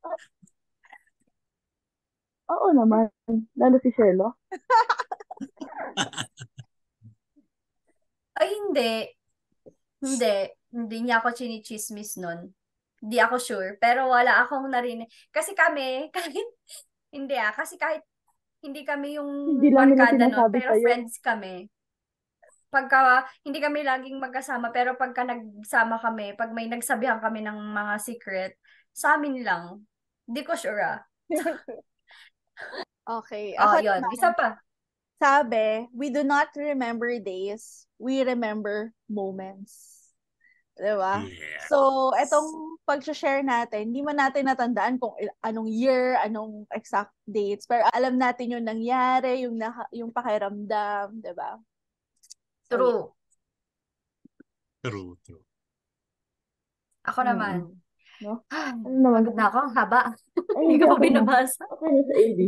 [SPEAKER 7] Oo naman. Lalo si Sherlo.
[SPEAKER 8] Ay, hindi. Hindi niya ako chinichismis nun. Hindi ako sure. Pero wala akong narinig. Kasi kami, kahit hindi kami yung
[SPEAKER 7] Hindi lang nila
[SPEAKER 8] barkada nun,
[SPEAKER 7] sinasabi
[SPEAKER 8] pero
[SPEAKER 7] sa'yo.
[SPEAKER 8] friends kami. Pagka, hindi kami laging magkasama, pero pagka nagsama kami, pag may nagsabihan kami ng mga secret, sa amin lang. Hindi ko sure
[SPEAKER 5] Okay.
[SPEAKER 8] Yun. Isa pa.
[SPEAKER 5] Sabi, we do not remember days, we remember moments. Diba?
[SPEAKER 6] Yes.
[SPEAKER 5] So, etong pag-share natin, hindi man natin natandaan kung anong year, anong exact dates, pero alam natin yung nangyari, yung pakiramdam, diba?
[SPEAKER 8] True.
[SPEAKER 6] True.
[SPEAKER 8] Ako naman.
[SPEAKER 7] No? Ano naman?
[SPEAKER 8] Pagod na ako, ang haba.
[SPEAKER 7] Ay,
[SPEAKER 8] Hindi ko pa
[SPEAKER 7] okay na.
[SPEAKER 8] binabasa.
[SPEAKER 7] Okay na sa AB.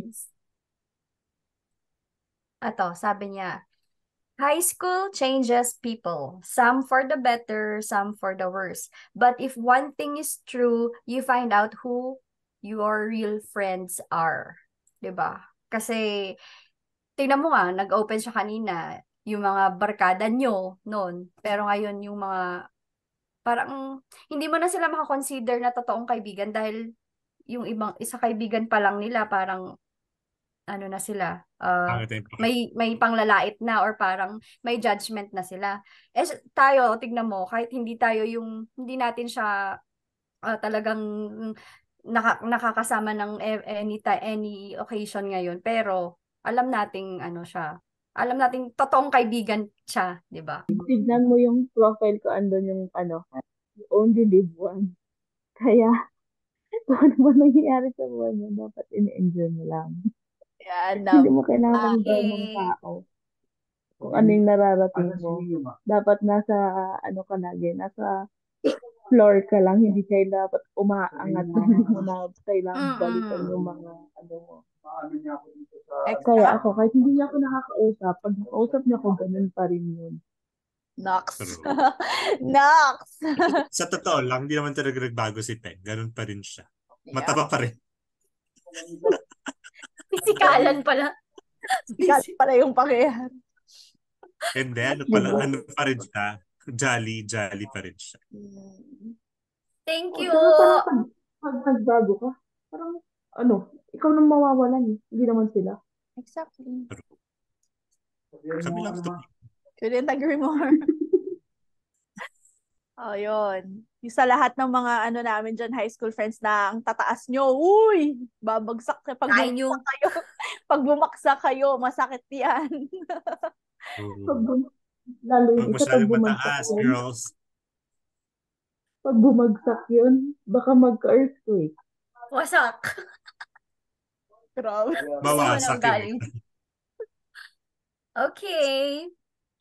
[SPEAKER 8] Ito, sabi niya, high school changes people, some for the better, some for the worse. But if one thing is true, you find out who your real friends are. 'Di ba? Kasi, tingnan mo nga, nag-open siya kanina, yung mga barkada nyo noon. Pero ngayon, yung mga, parang, hindi mo na sila makakonsider na totoong kaibigan dahil yung isa kaibigan pa lang nila, parang, ano na sila, may panglalait na or parang may judgment na sila. Tayo, tignan mo, kahit hindi natin siya talagang nakakasama ng any occasion ngayon, pero alam nating totoong kaibigan siya, di ba?
[SPEAKER 7] Tignan mo yung profile ko, andun yung you only live once. Kaya, kung ano man nangyayari sa buhay mo, dapat in-enjoy mo lang. Hindi mo kailangan ng tao. Kung ano yung nararating mo. Dapat nasa, nasa floor ka lang. Hindi kayo dapat umaangat. Hindi mo na kailangan balikan yung mga, mo. Kaya ako, kahit hindi niya ako nakakausap, pag nakausap niya ako, ganun pa rin yun.
[SPEAKER 5] Nox. Nox!
[SPEAKER 6] Sa totoo lang, hindi naman talaga nagbago si Peng. Ganun pa rin siya. Mataba pa rin.
[SPEAKER 8] Pisikalan pala.
[SPEAKER 5] Pisikalan pala yung pangyayari.
[SPEAKER 6] Hindi, ano pa rin siya. Jolly pa rin siya.
[SPEAKER 8] Thank you!
[SPEAKER 7] Pag nagbago ka, parang, ikaw nang mawawalan eh. Hindi naman sila.
[SPEAKER 5] Exactly.
[SPEAKER 6] Kami lang ito.
[SPEAKER 5] Couldn't agree more. Yun. Yung sa lahat ng mga namin dyan, high school friends na ang tataas nyo, uy, babagsak kayo. Pag bumaksak kayo, masakit yan.
[SPEAKER 7] Lalo yung isa pag bumagsak yun.
[SPEAKER 6] Girls.
[SPEAKER 7] Pag bumagsak yun, baka magka-earthquake.
[SPEAKER 8] Wasak.
[SPEAKER 5] Grabe.
[SPEAKER 6] Bawasak yun.
[SPEAKER 8] Okay.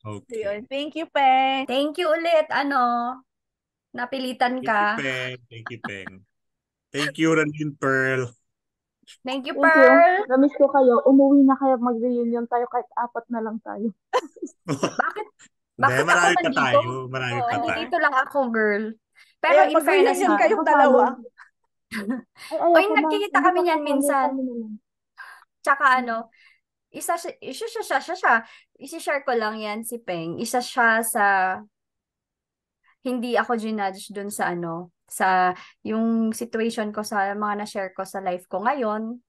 [SPEAKER 5] Yun. Thank you, Peng.
[SPEAKER 8] Thank you ulit. Napilitan ka.
[SPEAKER 6] Thank you, Peng. Thank you, Ranjin Pearl.
[SPEAKER 8] Thank you,
[SPEAKER 7] Thank you.
[SPEAKER 8] Pearl.
[SPEAKER 7] Namiss ko kayo. Umuwi na kayo. Mag-reunion tayo kahit 4 na lang tayo.
[SPEAKER 8] Bakit?
[SPEAKER 6] Hindi,
[SPEAKER 8] Bakit ako
[SPEAKER 6] marami pa
[SPEAKER 8] nandito?
[SPEAKER 6] tayo. Marami pa tayo.
[SPEAKER 8] Nandito lang ako, girl. Pero
[SPEAKER 5] Ayan,
[SPEAKER 8] in fairness
[SPEAKER 5] mag-reunion
[SPEAKER 8] ha,
[SPEAKER 5] kayong dalawa.
[SPEAKER 8] Uy, nagkikita kami niyan minsan. Tsaka isi-share ko lang yan si Peng. Isa siya sa, hindi ako ginudge dun sa sa yung situation ko sa mga na-share ko sa life ko ngayon.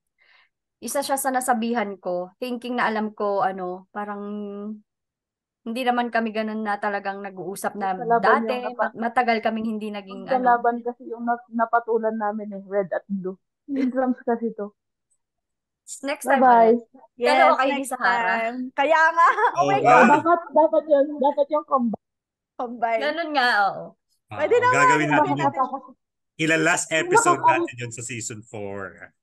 [SPEAKER 8] Isa siya sa nasabihan ko, thinking na alam ko, parang hindi naman kami ganun na talagang nag-uusap na dati. Matagal kaming hindi naging
[SPEAKER 7] Kalaban kasi yung napatulan namin red at blue. Intrams kasi to.
[SPEAKER 8] Next time
[SPEAKER 7] Bye-bye.
[SPEAKER 8] Yes,
[SPEAKER 5] Yes,
[SPEAKER 8] okay ni
[SPEAKER 5] next
[SPEAKER 8] Sahara.
[SPEAKER 5] time. Kaya nga. Oh my
[SPEAKER 6] nga.
[SPEAKER 5] God.
[SPEAKER 7] Dapat yung
[SPEAKER 5] Combine.
[SPEAKER 8] Ganun nga, oo.
[SPEAKER 5] Pwede naman.
[SPEAKER 6] Gagawin natin yun.
[SPEAKER 7] Ilang
[SPEAKER 6] last episode natin yun sa season 4.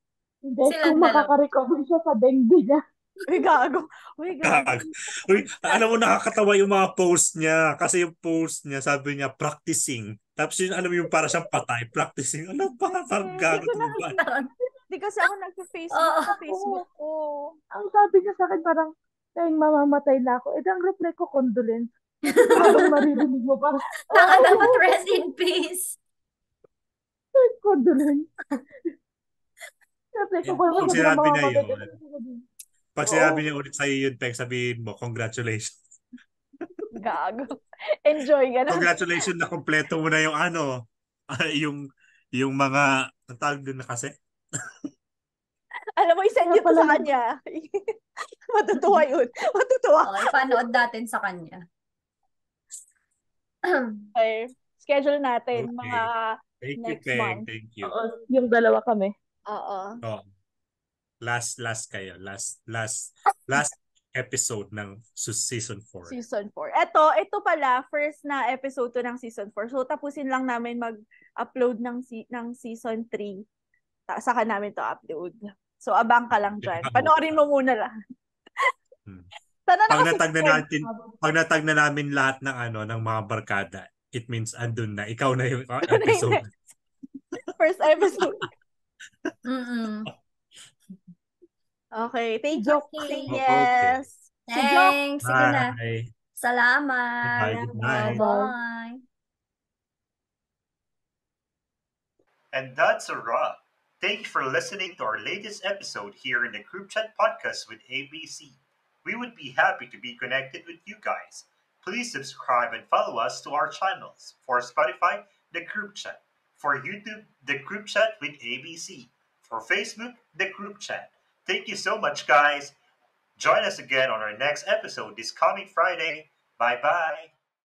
[SPEAKER 7] Hindi, kung makaka-recover siya sa dengue niya.
[SPEAKER 5] Uy, gago. Uy, gago.
[SPEAKER 6] Uy, alam mo, nakakatawa yung mga post niya. Kasi yung post niya, sabi niya, practicing. Tapos yun, alam mo yung para siyang patay, practicing. Ano pa, parang gago ba?
[SPEAKER 5] Hindi kasi ako nag-Facebook ko.
[SPEAKER 7] Ang sabi niya sa akin parang, Teng, mamamatay na ako. Ang reply ko, condolence. Parang maririnig mo parang,
[SPEAKER 8] dapat rest in peace.
[SPEAKER 7] Condolence.
[SPEAKER 6] Pag sinabi niya ulit sa'yo yun, Peng, sabihin mo, congratulations.
[SPEAKER 5] Gago. Enjoy, gano'n.
[SPEAKER 6] Congratulations na kompleto mo na yung yung mga, ang tawag doon na kasi?
[SPEAKER 5] Alam mo, isend nyo to sa kanya. Matutuwa yun. Matutuwa.
[SPEAKER 8] Ipanood natin sa kanya.
[SPEAKER 5] Okay. Schedule natin mga
[SPEAKER 6] Thank
[SPEAKER 5] next
[SPEAKER 6] you,
[SPEAKER 5] month.
[SPEAKER 6] Thank you.
[SPEAKER 7] Yung dalawa kami.
[SPEAKER 5] Oo.
[SPEAKER 6] Last kayo. Last episode ng season 4.
[SPEAKER 5] Season 4. Ito pala, first na episode to ng season 4. So, tapusin lang namin mag-upload ng season 3. Saka namin to upload. So, abang ka lang dyan. Panoorin mo muna lang.
[SPEAKER 6] Pag natag na namin lahat ng mga barkada, it means andun na. Ikaw na yung episode.
[SPEAKER 5] First episode. Okay. Thank you. Yes.
[SPEAKER 8] Thanks. Sige na.
[SPEAKER 6] Bye.
[SPEAKER 8] Salamat.
[SPEAKER 6] Bye. And that's a wrap. Thank you for listening to our latest episode here in the Group Chat Podcast with ABC. We would be happy to be connected with you guys. Please subscribe and follow us to our channels. For Spotify, The Group Chat. For YouTube, The Group Chat with ABC. For Facebook, The Group Chat. Thank you so much, guys. Join us again on our next episode this coming Friday. Bye-bye.